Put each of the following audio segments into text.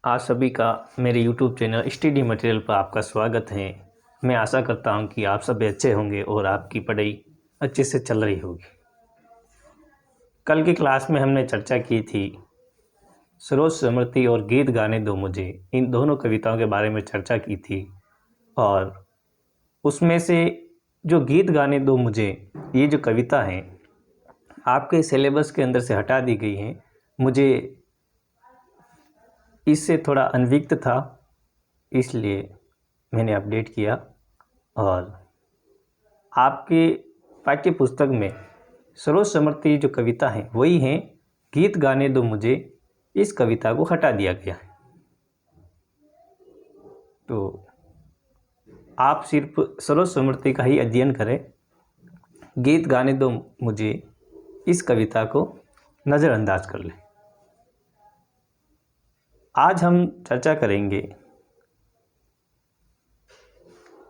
आप सभी का मेरे YouTube चैनल स्टडी मटेरियल पर आपका स्वागत है। मैं आशा करता हूं कि आप सभी अच्छे होंगे और आपकी पढ़ाई अच्छे से चल रही होगी। कल की क्लास में हमने चर्चा की थी सरोज स्मृति और गीत गाने दो मुझे, इन दोनों कविताओं के बारे में चर्चा की थी। और उसमें से जो गीत गाने दो मुझे, ये जो कविता है आपके सिलेबस के अंदर से हटा दी गई है। मुझे इससे थोड़ा अनभिज्ञ था, इसलिए मैंने अपडेट किया। और आपके पाठ्य पुस्तक में सरोज स्मृति जो कविता है वही है गीत गाने दो मुझे, इस कविता को हटा दिया गया है। तो आप सिर्फ सरोज स्मृति का ही अध्ययन करें, गीत गाने दो मुझे इस कविता को नज़रअंदाज कर लें। आज हम चर्चा करेंगे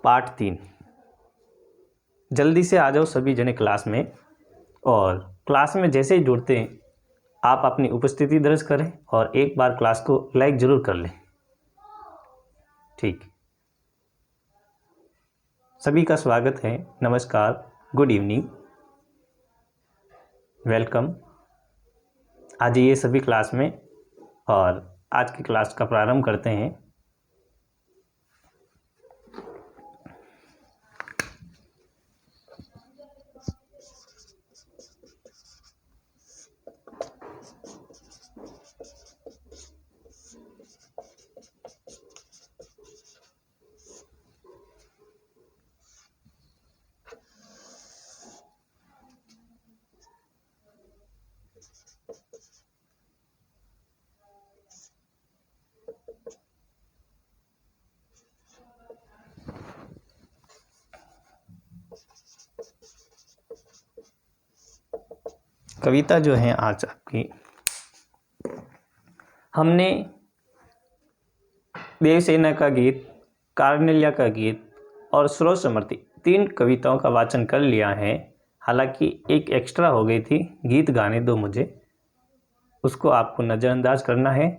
पार्ट 3। जल्दी से आ जाओ सभी जने क्लास में, और क्लास में जैसे ही जुड़ते हैं आप अपनी उपस्थिति दर्ज करें और एक बार क्लास को लाइक ज़रूर कर लें। ठीक, सभी का स्वागत है। नमस्कार, गुड इवनिंग, वेलकम। आज ये सभी क्लास में, और आज की क्लास का प्रारंभ करते हैं। कविता जो है आज आपकी, हमने देवसेना का गीत, कार्नेलिया का गीत और सरोज स्मृति 3 कविताओं का वाचन कर लिया है। हालांकि एक एक्स्ट्रा हो गई थी, गीत गाने दो मुझे, उसको आपको नज़रअंदाज करना है।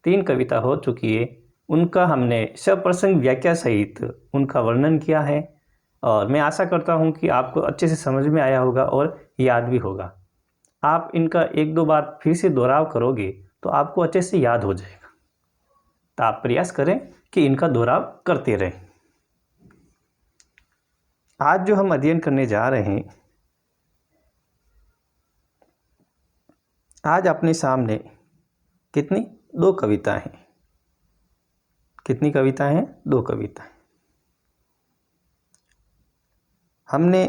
3 कविता हो चुकी है, उनका हमने सप्रसंग व्याख्या सहित उनका वर्णन किया है। और मैं आशा करता हूं कि आपको अच्छे से समझ में आया होगा और याद भी होगा। आप इनका 1-2 बार फिर से दोहराव करोगे तो आपको अच्छे से याद हो जाएगा। तो आप प्रयास करें कि इनका दोहराव करते रहें। आज जो हम अध्ययन करने जा रहे हैं, आज अपने सामने कितनी 2 कविताएं हैं। कितनी कविताएं हैं? 2 कविताएं। हमने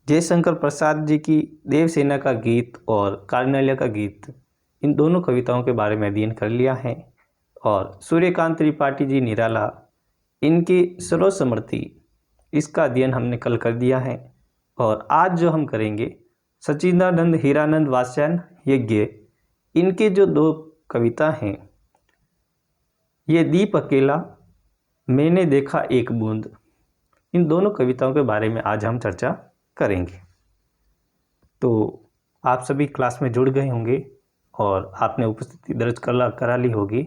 जयशंकर प्रसाद जी की देवसेना का गीत और कार्नेलिया का गीत, इन दोनों कविताओं के बारे में अध्ययन कर लिया है। और सूर्यकांत त्रिपाठी जी निराला, इनकी सरोज स्मृति, इसका अध्ययन हमने कल कर दिया है। और आज जो हम करेंगे सच्चिदानंद हीरानंद वात्स्यायन यज्ञ, इनके जो 2 कविता हैं, ये दीप अकेला, मैंने देखा एक बूंद, इन दोनों कविताओं के बारे में आज हम चर्चा करेंगे। तो आप सभी क्लास में जुड़ गए होंगे और आपने उपस्थिति दर्ज करा ली होगी।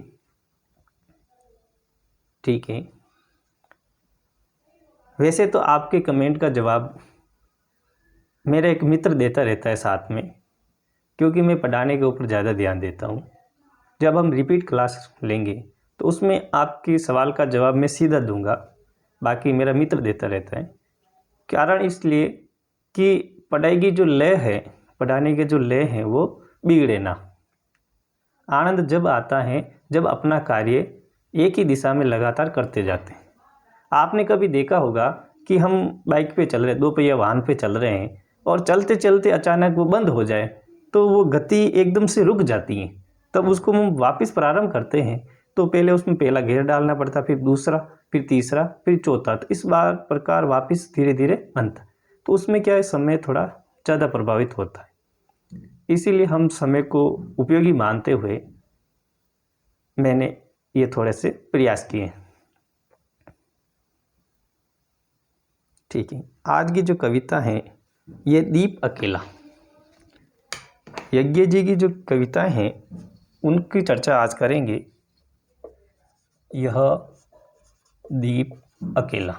ठीक है, वैसे तो आपके कमेंट का जवाब मेरा एक मित्र देता रहता है साथ में, क्योंकि मैं पढ़ाने के ऊपर ज़्यादा ध्यान देता हूँ। जब हम रिपीट क्लास लेंगे तो उसमें आपके सवाल का जवाब मैं सीधा दूंगा, बाकी मेरा मित्र देता रहता है। कारण इसलिए कि पढ़ाई की जो लय है, पढ़ाने के जो लय है वो बिगड़े ना। आनंद जब आता है जब अपना कार्य एक ही दिशा में लगातार करते जाते हैं। आपने कभी देखा होगा कि हम बाइक पे चल रहे, 2 पहिया वाहन पे चल रहे हैं और चलते चलते अचानक वो बंद हो जाए तो वो गति एकदम से रुक जाती है। तब उसको हम वापस प्रारंभ करते हैं तो पहले उसमें पहला गियर डालना पड़ता, फिर दूसरा, फिर तीसरा, फिर चौथा। तो इस प्रकार वापस धीरे धीरे बनता। तो उसमें क्या है, समय थोड़ा ज़्यादा प्रभावित होता है। इसीलिए हम समय को उपयोगी मानते हुए मैंने ये थोड़े से प्रयास किए। ठीक है, आज की जो कविता है ये दीप अकेला, यज्ञ जी की जो कविताएं हैं उनकी चर्चा आज करेंगे। यह दीप अकेला।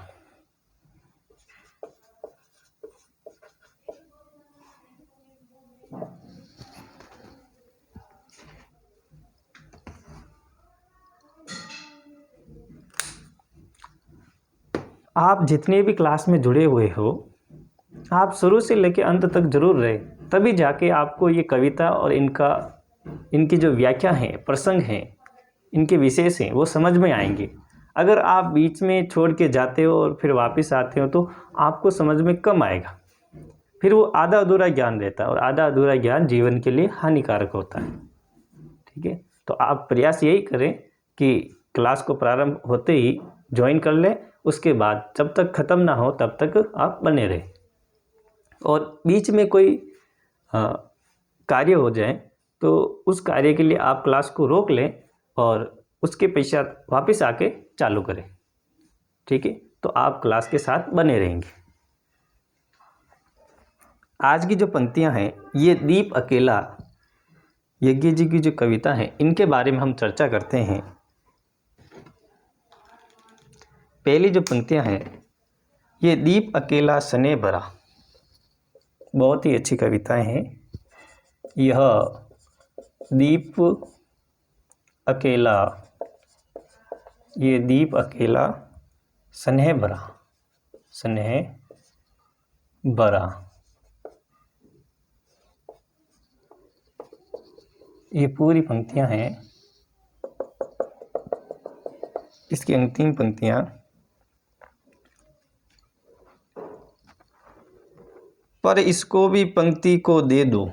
आप जितने भी क्लास में जुड़े हुए हो, आप शुरू से लेकर अंत तक जरूर रहे, तभी जाके आपको ये कविता और इनकी जो व्याख्या है, प्रसंग हैं, इनके विशेष हैं, वो समझ में आएंगे। अगर आप बीच में छोड़ के जाते हो और फिर वापस आते हो तो आपको समझ में कम आएगा। फिर वो आधा अधूरा ज्ञान रहता है और आधा अधूरा ज्ञान जीवन के लिए हानिकारक होता है। ठीक है, तो आप प्रयास यही करें कि क्लास को प्रारंभ होते ही ज्वाइन कर लें, उसके बाद जब तक ख़त्म ना हो तब तक आप बने रहें। और बीच में कोई कार्य हो जाए तो उस कार्य के लिए आप क्लास को रोक लें और उसके पश्चात वापस आके चालू करें। ठीक है, तो आप क्लास के साथ बने रहेंगे। आज की जो पंक्तियां हैं, ये दीप अकेला यज्ञ जी की जो कविता है, इनके बारे में हम चर्चा करते हैं। पहली जो पंक्तियां हैं, ये दीप अकेला सने भरा, बहुत ही अच्छी कविताएं हैं। यह दीप अकेला, ये दीप अकेला स्नेह भरा, स्नेह भरा। ये पूरी पंक्तियां हैं। इसकी अंतिम पंक्तियां, पर इसको भी पंक्ति को दे दो,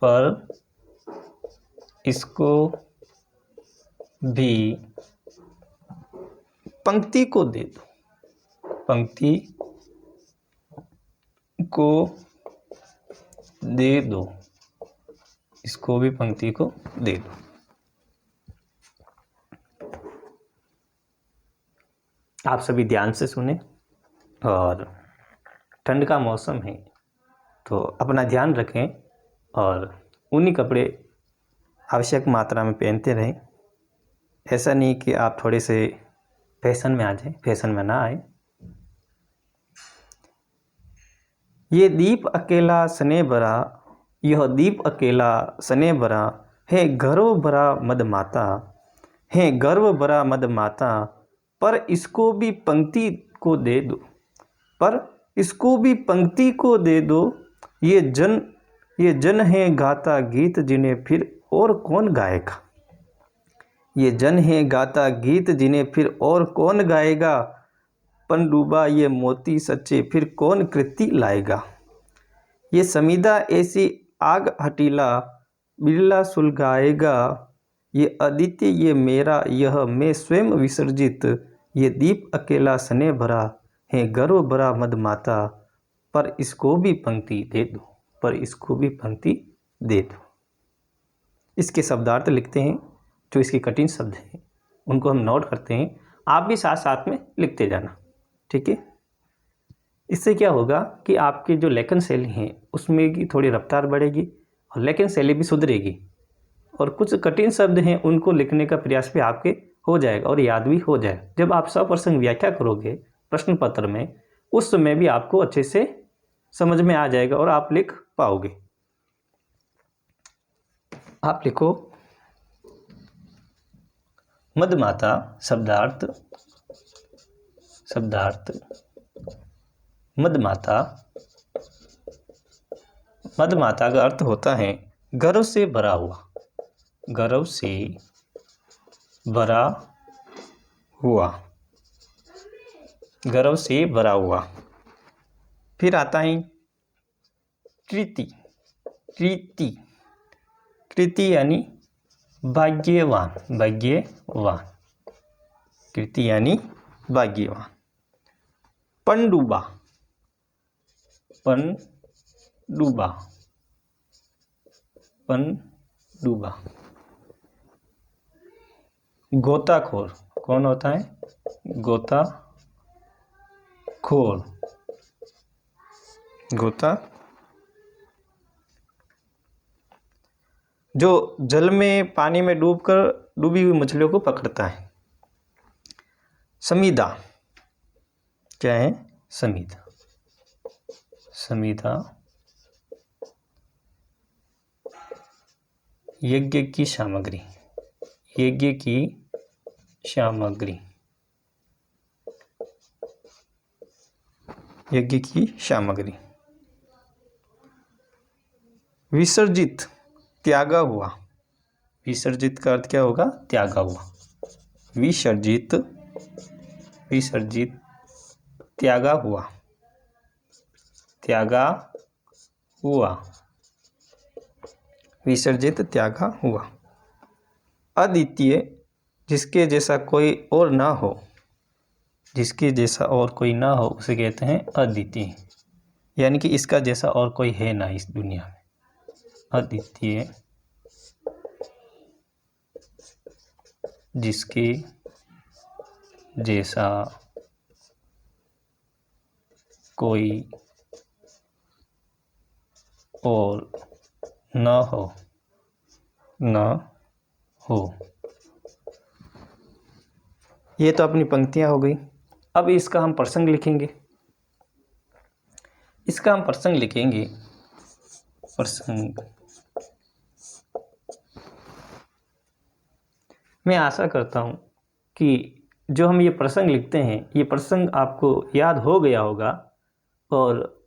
पर इसको भी पंक्ति को दे दो, पंक्ति को दे दो, इसको भी पंक्ति को दे दो। आप सभी ध्यान से सुने, और ठंड का मौसम है तो अपना ध्यान रखें और ऊनी कपड़े आवश्यक मात्रा में पहनते रहें। ऐसा नहीं कि आप थोड़े से फैशन में आ जाएं, फैशन में ना आए। ये दीप अकेला सने भरा, यह दीप अकेला सने भरा, है गर्व भरा मद माता, है गर्व भरा मद माता, पर इसको भी पंक्ति को दे दो, पर इसको भी पंक्ति को दे दो। ये जन है गाता गीत जिन्हें फिर और कौन गाएगा, ये जन है गाता गीत जिन्हें फिर और कौन गाएगा, पनडुबा ये मोती सच्चे फिर कौन कृति लाएगा। ये समीदा ऐसी आग हटीला बिरला सुलगाएगा, ये अदित्य ये मेरा यह मैं स्वयं विसर्जित, ये दीप अकेला सने भरा, है गर्व भरा मद माता, पर इसको भी पंक्ति दे दो, पर इसको भी पंक्ति दे दो। इसके शब्दार्थ लिखते हैं, जो इसके कठिन शब्द हैं उनको हम नोट करते हैं, आप भी साथ साथ में लिखते जाना। ठीक है, इससे क्या होगा कि आपकी जो लेखन शैली है उसमें की थोड़ी रफ्तार बढ़ेगी और लेखन शैली भी सुधरेगी, और कुछ कठिन शब्द हैं उनको लिखने का प्रयास भी आपके हो जाएगा और याद भी हो जाएगा। जब आप सप्रसंग व्याख्या करोगे प्रश्न पत्र में, उस समय भी आपको अच्छे से समझ में आ जाएगा और आप लिख पाओगे। आप लिखो, मदमाता शब्दार्थ, शब्दार्थ मदमाता, मदमाता का अर्थ होता है गर्व से भरा हुआ, गर्व से भरा हुआ, गर्व से भरा हुआ। फिर आता है कृति, कृति, कृति यानी भाग्यवान, भाग्यवान, कृति यानी भाग्यवान। पनडुबा, पनडुबा, पनडुबा। गोताखोर, कौन होता है? गोताखोर, गोता जो जल में पानी में डूबकर डूबी हुई मछलियों को पकड़ता है, समीधा क्या है? समीधा। समीधा यज्ञ की सामग्री। यज्ञ की सामग्री। यज्ञ की सामग्री। विसर्जित त्यागा हुआ। विसर्जित का अर्थ क्या होगा? त्यागा हुआ। विसर्जित, विसर्जित त्यागा हुआ। त्यागा हुआ। विसर्जित त्यागा हुआ। अद्वितीय जिसके जैसा कोई और ना हो। जिसके जैसा और कोई ना हो उसे कहते हैं अद्वितीय, यानी कि इसका जैसा और कोई है ना इस दुनिया में। अद्वितीय जिसके जैसा कोई और न हो, न हो। ये तो अपनी पंक्तियां हो गई। अब इसका हम प्रसंग लिखेंगे। इसका हम प्रसंग लिखेंगे। प्रसंग। मैं आशा करता हूँ कि जो हम ये प्रसंग लिखते हैं ये प्रसंग आपको याद हो गया होगा, और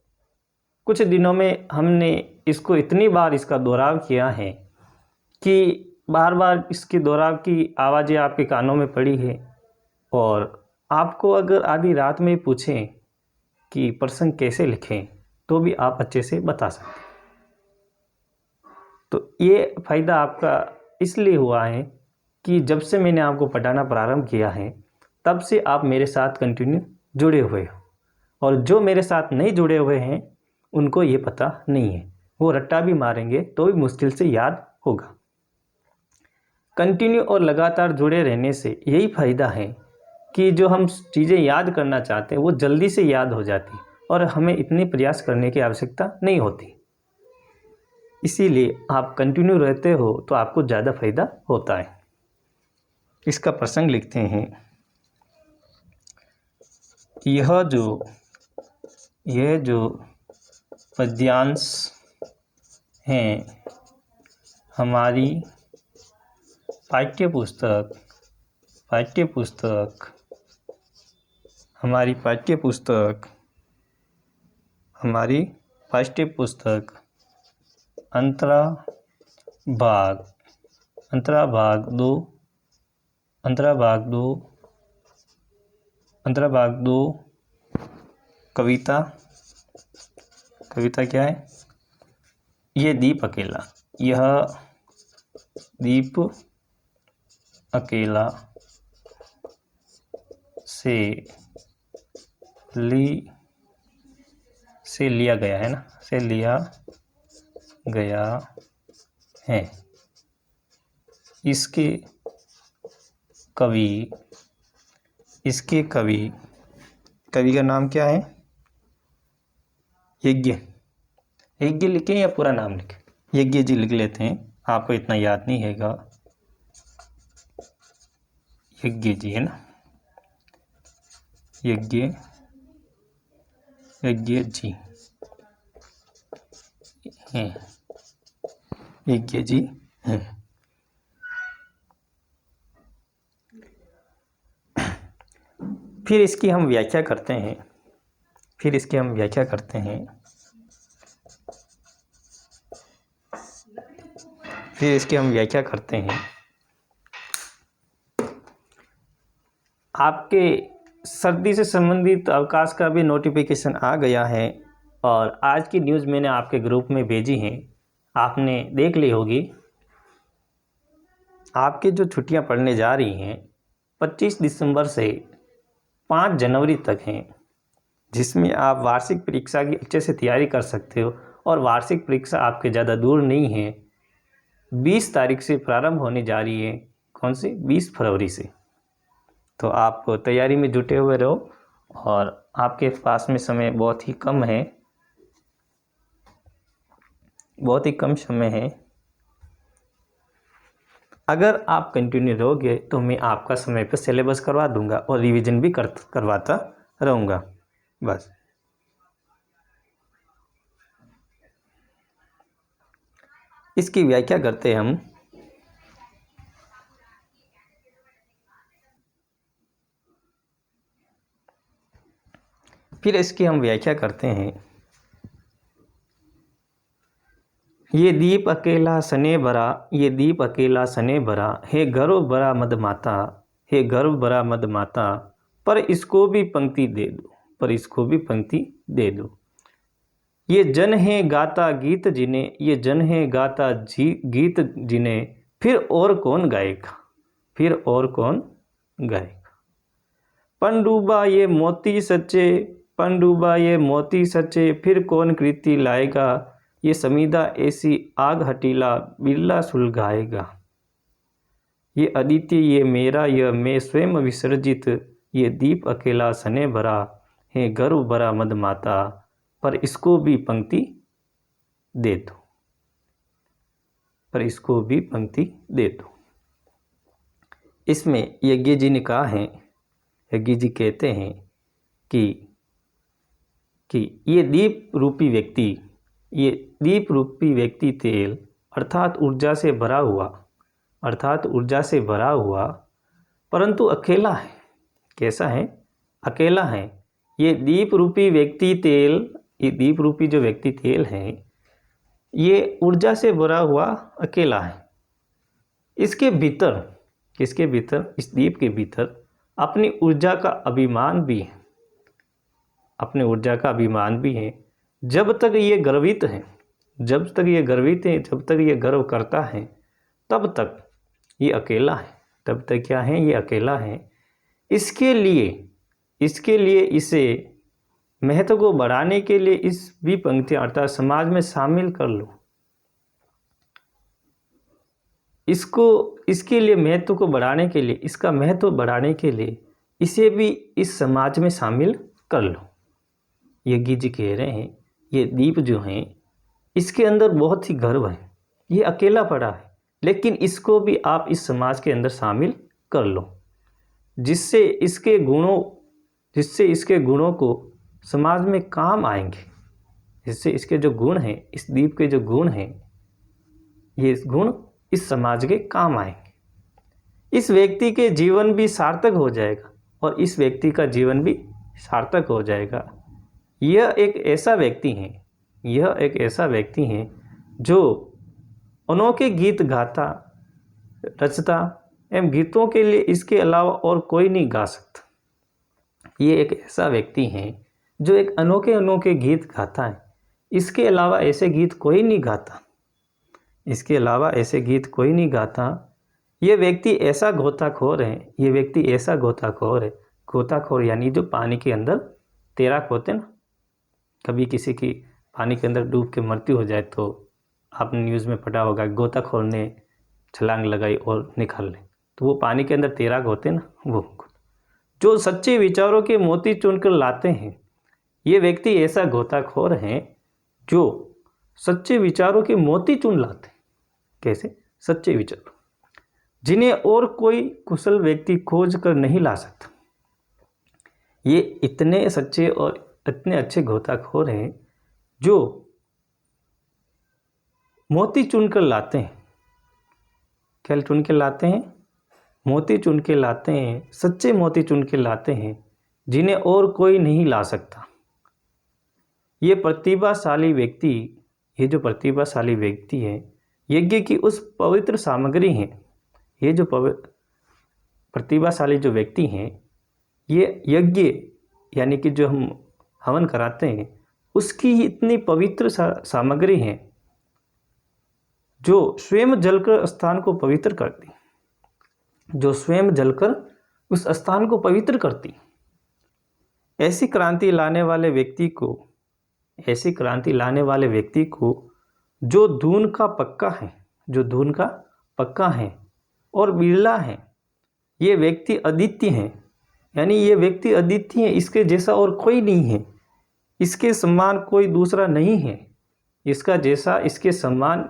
कुछ दिनों में हमने इसको इतनी बार इसका दोहराव किया है कि बार बार इसके दोहराव की आवाज़ें आपके कानों में पड़ी है। और आपको अगर आधी रात में पूछें कि प्रसंग कैसे लिखें तो भी आप अच्छे से बता सकते हैं। तो ये फ़ायदा आपका इसलिए हुआ है कि जब से मैंने आपको पढ़ाना प्रारंभ किया है तब से आप मेरे साथ कंटिन्यू जुड़े हुए हो, और जो मेरे साथ नहीं जुड़े हुए हैं उनको ये पता नहीं है। वो रट्टा भी मारेंगे तो भी मुश्किल से याद होगा। कंटिन्यू और लगातार जुड़े रहने से यही फ़ायदा है कि जो हम चीज़ें याद करना चाहते हैं वो जल्दी से याद हो जाती और हमें इतनी प्रयास करने की आवश्यकता नहीं होती। इसीलिए आप कंटिन्यू रहते हो तो आपको ज़्यादा फायदा होता है। इसका प्रसंग लिखते हैं। यह जो पद्यांश हैं हमारी पाठ्यपुस्तक अंतरा भाग दो कविता क्या है? यह दीप अकेला से लिया गया है ना, से लिया गया है। इसके कवि का नाम क्या है? यज्ञ लिखें या पूरा नाम लिखें? यज्ञ जी लिख लेते हैं, आपको इतना याद नहीं हैगा। यज्ञ जी है ना, यज्ञ जी हैं, यज्ञ जी हैं। फिर इसकी हम व्याख्या करते हैं। आपके सर्दी से संबंधित अवकाश का भी नोटिफिकेशन आ गया है, और आज की न्यूज़ मैंने आपके ग्रुप में भेजी है, आपने देख ली होगी। आपकी जो छुट्टियां पड़ने जा रही हैं 25 दिसंबर से 5 जनवरी तक हैं, जिसमें आप वार्षिक परीक्षा की अच्छे से तैयारी कर सकते हो। और वार्षिक परीक्षा आपके ज़्यादा दूर नहीं है, 20 तारीख से प्रारंभ होने जा रही है। कौन सी? 20 फरवरी से। तो आप तैयारी में जुटे हुए रहो, और आपके पास में समय बहुत ही कम है, बहुत ही कम समय है। अगर आप कंटिन्यू रहोगे तो मैं आपका समय पर सिलेबस करवा दूंगा और रिवीजन भी करवाता रहूँगा। बस इसकी व्याख्या करते हैं हम। फिर इसकी हम व्याख्या करते हैं। ये दीप अकेला सने भरा, ये दीप अकेला सने भरा, हे गर्व भरा मद माता, हे गर्व भरा मद माता, पर इसको भी पंक्ति दे दो, पर इसको भी पंक्ति दे दो। ये जन है गाता गीत जिन्हें, ये जन है गाता गीत जिन्हें, फिर और कौन गाएगा, फिर और कौन गाएगा। पनडुब्बा ये मोती सच्चे, पनडुब्बा ये मोती सच्चे, फिर कौन कृति लाएगा, ये समीदा ऐसी आग हटीला बिरला सुलगाएगा। ये अदिति ये मेरा, यह मैं स्वयं विसर्जित, ये दीप अकेला सने भरा, है गर्व भरा मद माता, पर इसको भी पंक्ति दे दो, पर इसको भी पंक्ति दे दो। इसमें यज्ञ जी ने कहा है, यज्ञ जी कहते हैं कि ये दीप रूपी व्यक्ति, ये दीप रूपी व्यक्ति तेल अर्थात ऊर्जा से भरा हुआ, अर्थात ऊर्जा से भरा हुआ, परंतु अकेला है। कैसा है? अकेला है। ये दीप रूपी व्यक्ति तेल, ये दीप रूपी जो व्यक्ति तेल है, ये ऊर्जा से भरा हुआ अकेला है। इसके भीतर, किसके भीतर? इस दीप के भीतर अपनी ऊर्जा का अभिमान भी है, अपने ऊर्जा का अभिमान भी है। जब तक ये गर्वित है, जब तक ये गर्वित है, जब तक ये गर्व करता है, तब तक ये अकेला है, तब तक क्या है? ये अकेला है। इसके लिए इसे महत्व को बढ़ाने के लिए इस भी पंक्ति अर्थात समाज में शामिल कर लो। इसके लिए महत्व को बढ़ाने के लिए, इसका महत्व बढ़ाने के लिए इसे भी इस समाज में शामिल कर लो। यज्ञ जी कह रहे हैं ये दीप जो हैं इसके अंदर बहुत ही गर्व है, ये अकेला पड़ा है, लेकिन इसको भी आप इस समाज के अंदर शामिल कर लो, जिससे इसके गुणों को समाज में काम आएंगे, जिससे इसके जो गुण हैं, इस दीप के जो गुण हैं, ये गुण इस समाज के काम आएंगे। इस व्यक्ति के जीवन भी सार्थक हो जाएगा और इस व्यक्ति का जीवन भी सार्थक हो जाएगा। यह एक ऐसा व्यक्ति है, यह एक ऐसा व्यक्ति है जो अनोखे गीत गाता, रचता एवं गीतों के लिए इसके अलावा और कोई नहीं गा सकता। ये एक ऐसा व्यक्ति है जो एक अनोखे गीत गाता है, इसके अलावा ऐसे गीत कोई नहीं गाता, इसके अलावा ऐसे गीत कोई नहीं गाता। ये व्यक्ति ऐसा गोताखोर है, ये व्यक्ति ऐसा गोताखोर है। गोताखोर यानी जो पानी के अंदर तैराक होते ना, कभी किसी की पानी के अंदर डूब के मृत्यु हो जाए तो आपने न्यूज़ में पढ़ा होगा, गोताखोर ने छलांग लगाई और निकाल ले, तो वो पानी के अंदर तैराक होते ना, वो जो सच्चे विचारों के मोती चुनकर लाते हैं। ये व्यक्ति ऐसा गोताखोर है जो सच्चे विचारों के मोती चुन लाते हैं। कैसे? सच्चे विचार जिन्हें और कोई कुशल व्यक्ति खोज कर नहीं ला सकता। ये इतने सच्चे और इतने अच्छे गोताखोर हैं जो मोती चुन कर लाते हैं। क्या चुन के लाते हैं? मोती चुन के लाते हैं, सच्चे मोती चुन के लाते हैं जिन्हें और कोई नहीं ला सकता। ये प्रतिभाशाली व्यक्ति, ये जो प्रतिभाशाली व्यक्ति है, यज्ञ की उस पवित्र सामग्री है। ये जो प्रतिभाशाली जो व्यक्ति हैं, ये यज्ञ यानी कि जो हम हवन कराते हैं उसकी ही इतनी पवित्र सामग्री है जो स्वयं जलकर स्थान को पवित्र करती, जो स्वयं जलकर उस स्थान को पवित्र करती। ऐसी क्रांति लाने वाले व्यक्ति को, ऐसी क्रांति लाने वाले व्यक्ति को जो धून का पक्का है, जो धून का पक्का है और बिरला है, ये व्यक्ति अद्वितीय है। यानी ये व्यक्ति अद्वितीय है, इसके जैसा और कोई नहीं है, इसके समान कोई दूसरा नहीं है, इसका जैसा, इसके समान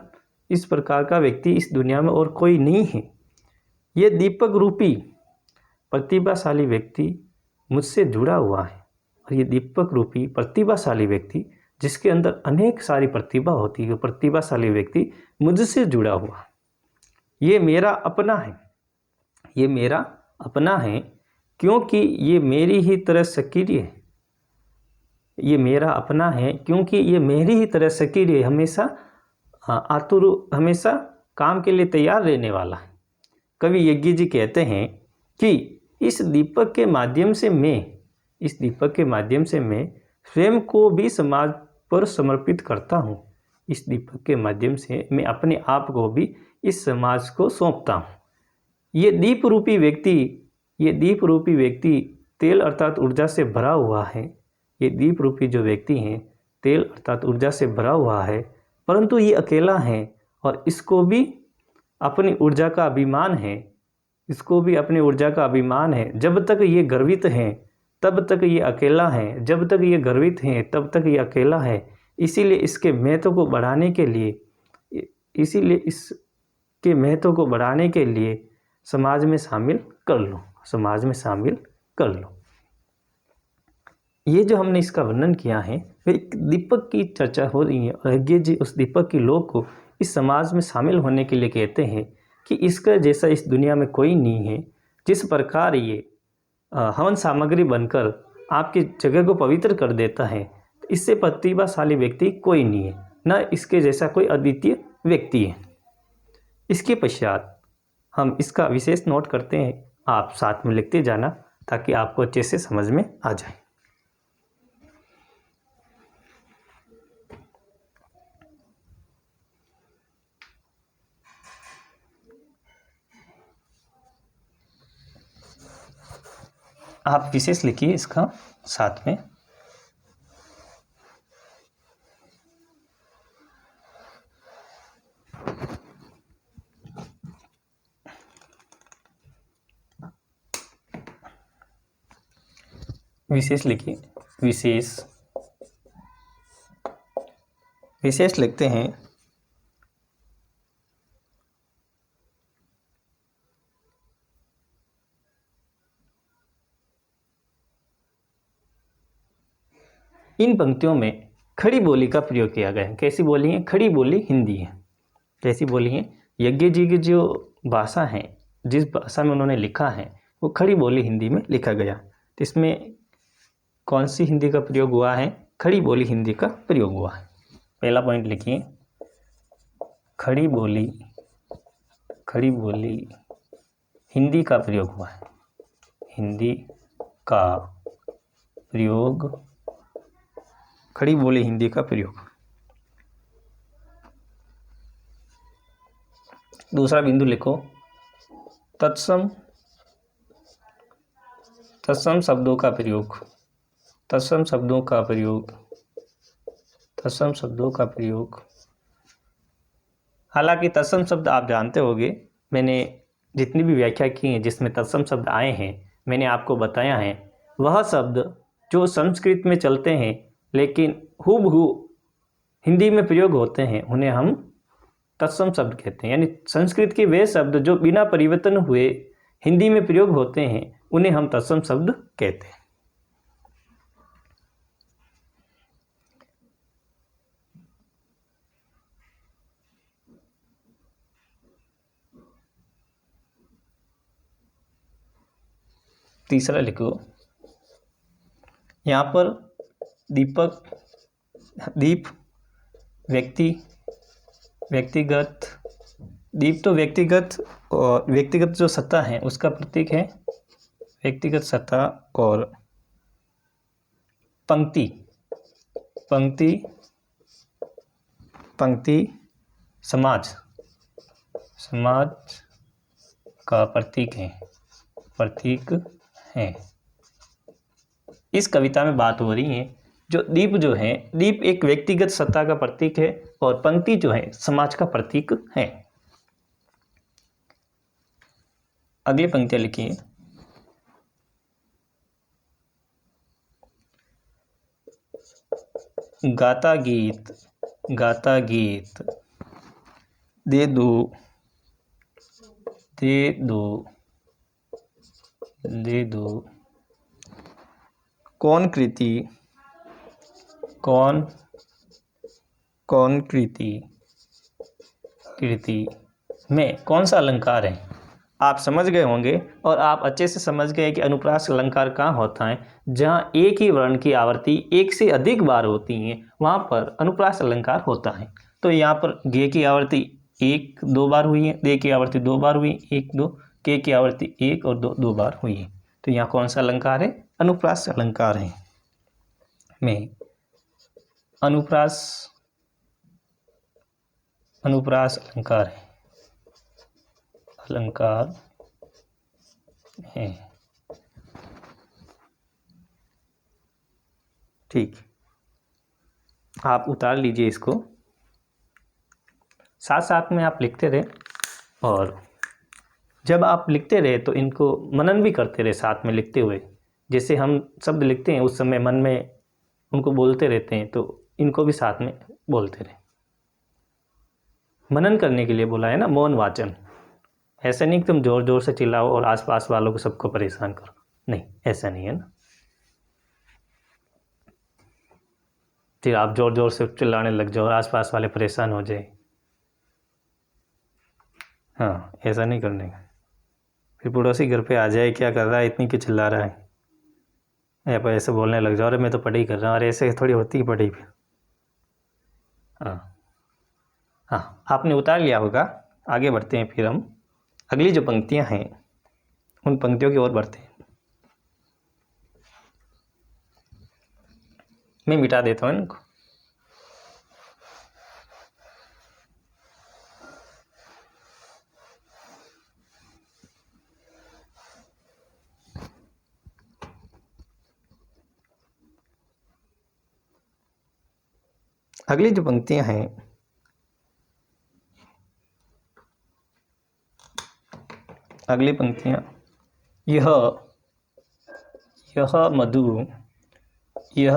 इस प्रकार का व्यक्ति इस दुनिया में और कोई नहीं है। ये दीपक रूपी प्रतिभाशाली व्यक्ति मुझसे जुड़ा हुआ है, और ये दीपक रूपी प्रतिभाशाली व्यक्ति जिसके अंदर अनेक सारी प्रतिभा होती है, प्रतिभाशाली व्यक्ति मुझसे जुड़ा हुआ, ये मेरा अपना है, ये मेरा अपना है, क्योंकि ये मेरी ही तरह सक्रिय है। ये मेरा अपना है क्योंकि ये मेरी ही तरह सक्रिय, हमेशा आतुर, हमेशा काम के लिए तैयार रहने वाला है। कवि यज्ञ जी कहते हैं कि इस दीपक के माध्यम से मैं स्वयं को भी समाज पर समर्पित करता हूँ। इस दीपक के माध्यम से मैं अपने आप को भी इस समाज को सौंपता हूँ। ये दीप रूपी व्यक्ति तेल अर्थात ऊर्जा से भरा हुआ है। ये दीप रूपी जो व्यक्ति हैं तेल अर्थात ऊर्जा से भरा हुआ है, परंतु ये अकेला है और इसको भी अपनी ऊर्जा का अभिमान है। जब तक ये गर्वित हैं तब तक ये अकेला है, जब तक ये गर्वित हैं तब तक ये अकेला है। इसीलिए इसके महत्व को बढ़ाने के लिए समाज में शामिल कर लो। ये जो हमने इसका वर्णन किया है, एक दीपक की चर्चा हो रही है और यज्ञ जी उस दीपक की लौ को इस समाज में शामिल होने के लिए कहते हैं कि इसका जैसा इस दुनिया में कोई नहीं है। जिस प्रकार ये हवन सामग्री बनकर आपकी जगह को पवित्र कर देता है, तो इससे प्रतिभाशाली व्यक्ति कोई नहीं है, न इसके जैसा कोई अद्वितीय व्यक्ति है। इसके पश्चात हम इसका विशेष नोट करते हैं, आप साथ में लिखते जाना ताकि आपको अच्छे से समझ में आ जाए। आप विशेष लिखिए इसका साथ में। विशेष लिखिए, विशेष लिखते हैं। इन पंक्तियों में खड़ी बोली का प्रयोग किया गया है। कैसी बोली है? खड़ी बोली हिंदी है। कैसी बोली है? यज्ञ जी की जो भाषा है, जिस भाषा में उन्होंने लिखा है, वो खड़ी बोली हिंदी में लिखा गया। तो इसमें कौन सी हिंदी का प्रयोग हुआ है? खड़ी बोली हिंदी का प्रयोग हुआ है। पहला पॉइंट लिखिए, खड़ी बोली हिंदी का प्रयोग हुआ है। हिंदी का प्रयोग, खड़ी बोली हिंदी का प्रयोग। दूसरा बिंदु लिखो, तत्सम शब्दों का प्रयोग। तत्सम शब्दों का प्रयोग। हालांकि तत्सम शब्द आप जानते होंगे, मैंने जितनी भी व्याख्या की है जिसमें तत्सम शब्द आए हैं, मैंने आपको बताया है, वह शब्द जो संस्कृत में चलते हैं लेकिन हूबहू हिंदी में प्रयोग होते हैं, उन्हें हम तत्सम शब्द कहते हैं। यानी संस्कृत के वे शब्द जो बिना परिवर्तन हुए हिंदी में प्रयोग होते हैं, उन्हें हम तत्सम शब्द कहते हैं। तीसरा लिखो, यहाँ पर दीप व्यक्तिगत, दीप तो व्यक्तिगत और व्यक्तिगत जो सत्ता है उसका प्रतीक है। व्यक्तिगत सत्ता और पंक्ति समाज का प्रतीक है। इस कविता में बात हो रही है, जो दीप एक व्यक्तिगत सत्ता का प्रतीक है और पंक्ति जो है समाज का प्रतीक है। अगली पंक्तियां लिखिए, गाता गीत दे दो दे दो कौन कृति में कौन सा अलंकार है। आप समझ गए होंगे और आप अच्छे से समझ गए कि अनुप्रास अलंकार कहाँ होता है, जहाँ एक ही वर्ण की आवर्ती एक से अधिक बार होती है, वहाँ पर अनुप्रास अलंकार होता है। तो यहाँ पर गे की आवर्ती 1-2 बार हुई है, दे की आवर्ती 2 बार हुई, 1-2, के की आवर्ती 1 और 2 बार हुई है। तो यहाँ कौन सा अलंकार है, अनुप्रास अलंकार है। में अनुप्रास अलंकार है। ठीक, आप उतार लीजिए इसको, साथ साथ में आप लिखते रहे, और जब आप लिखते रहे तो इनको मनन भी करते रहे साथ में लिखते हुए। जैसे हम शब्द लिखते हैं उस समय मन में उनको बोलते रहते हैं, तो इनको भी साथ में बोलते रहे। मनन करने के लिए बोला है ना, मौन वाचन। ऐसा नहीं कि तुम जोर जोर से चिल्लाओ और आसपास वालों को सबको परेशान करो, नहीं, ऐसा नहीं है ना। फिर आप जोर जोर से चिल्लाने लग जाओ और आसपास वाले परेशान हो जाए, हाँ, ऐसा नहीं करने का। फिर पड़ोसी घर पे आ जाए, क्या कर रहा है, इतनी क्यों चिल्ला रहा है, आप ऐसे बोलने लग जाओ, अरे मैं तो पढ़ाई कर रहा हूँ, अरे ऐसे थोड़ी होती है पढ़ाई फिर। हाँ हाँ, आपने उतार लिया होगा। आगे बढ़ते हैं, फिर हम अगली जो पंक्तियाँ हैं उन पंक्तियों की ओर बढ़ते हैं। मैं मिटा देता हूँ इनको। अगली जो पंक्तियां हैं, अगली पंक्तियां, यह मधु, यह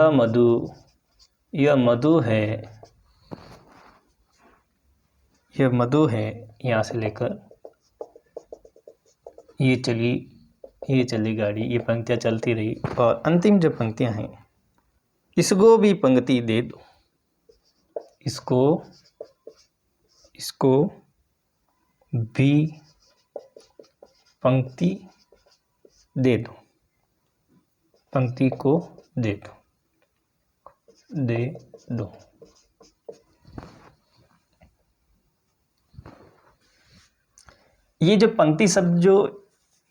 मधु है, यह मधु है, यहाँ से लेकर ये चली गाड़ी, ये पंक्तियां चलती रही। और अंतिम जो पंक्तियां हैं, इसको भी पंक्ति दे दो, इसको भी पंक्ति दे दो, पंक्ति को दे दो। ये जो पंक्ति शब्द जो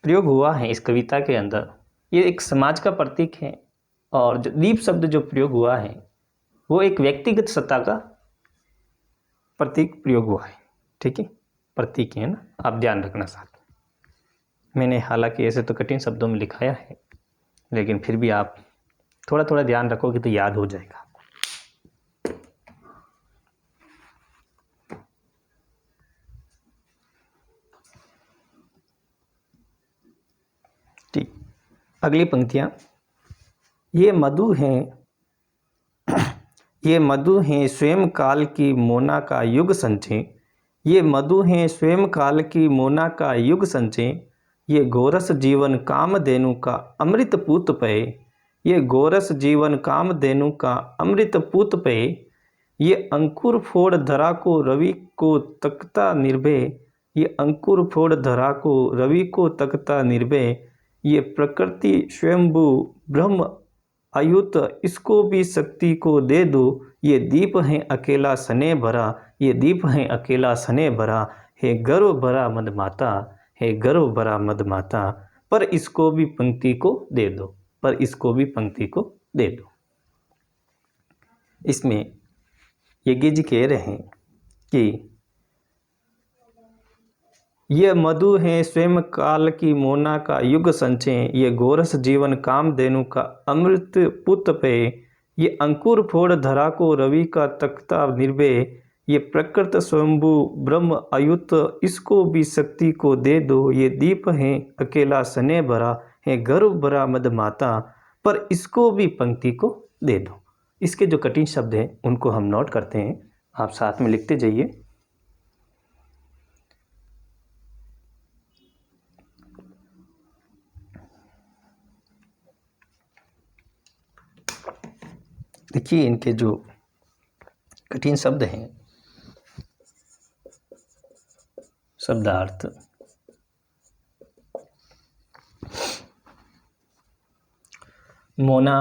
प्रयोग हुआ है इस कविता के अंदर, ये एक समाज का प्रतीक है। और जो दीप शब्द जो प्रयोग हुआ है वो एक व्यक्तिगत सत्ता का प्रतीक प्रयोग हुआ है। ठीक है, प्रतीक है ना, आप ध्यान रखना साथ में। मैंने हालांकि ऐसे तो कठिन शब्दों में लिखाया है, लेकिन फिर भी आप थोड़ा थोड़ा ध्यान रखोगे तो याद हो जाएगा। ठीक, अगली पंक्तियां, ये मधु हैं स्वयं काल की मोना का युग संचय, ये मधु हैं स्वयं काल की मोना का युग संचय, ये गोरस जीवन कामधेनु का अमृत पूत पये, ये गोरस जीवन कामधेनु का अमृत पूत पये, ये अंकुर फोड़ धरा को रवि को तकता निर्भय, ये अंकुर फोड़ धरा को रवि को तकता निर्भय, ये प्रकृति स्वयंभू ब्रह्म अयुत, इसको भी शक्ति को दे दो, ये दीप है अकेला सने भरा, ये दीप है अकेला सने भरा, हे गर्व भरा मद माता, हे गर्व भरा मद माता, पर इसको भी पंक्ति को दे दो, पर इसको भी पंक्ति को दे दो। इसमें यज्ञ जी कह रहे हैं कि ये मधु है स्वयं काल की मोना का युग संचय, ये गोरस जीवन कामधेनु का अमृत पुत पे, ये अंकुर फोड़ धरा को रवि का तख्ता निर्भय, ये प्रकृत स्वयंभू ब्रह्म अयुत, इसको भी शक्ति को दे दो, ये दीप है अकेला सने भरा, है गर्व भरा मद माता, पर इसको भी पंक्ति को दे दो। इसके जो कठिन शब्द हैं उनको हम नोट करते हैं, आप साथ में लिखते जाइए। देखिए इनके जो कठिन शब्द हैं, शब्दार्थ। मोना,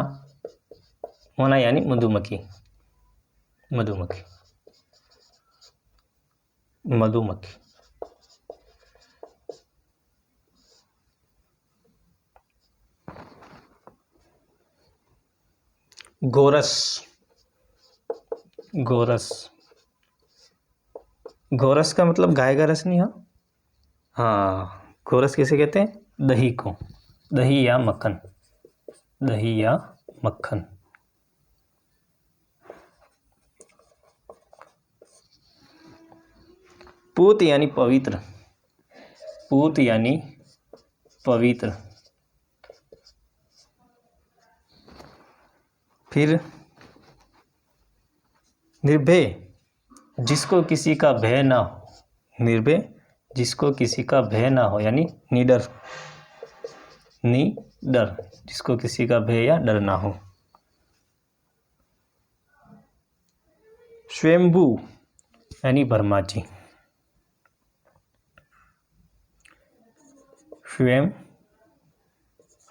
मोना यानी मधुमक्खी, मधुमक्खी, मधुमक्खी। गोरस, गोरस, गोरस का मतलब गाय का रस नहीं। हाँ, गोरस किसे कहते हैं? दही को, दही या मक्खन, दही या मक्खन। पूत यानी पवित्र, पूत यानी पवित्र। फिर निर्भय, जिसको किसी का भय ना हो, निर्भय जिसको किसी का भय ना हो यानी निडर, निडर जिसको किसी का भय या डर ना हो। स्वयंभू यानी ब्रह्माजी,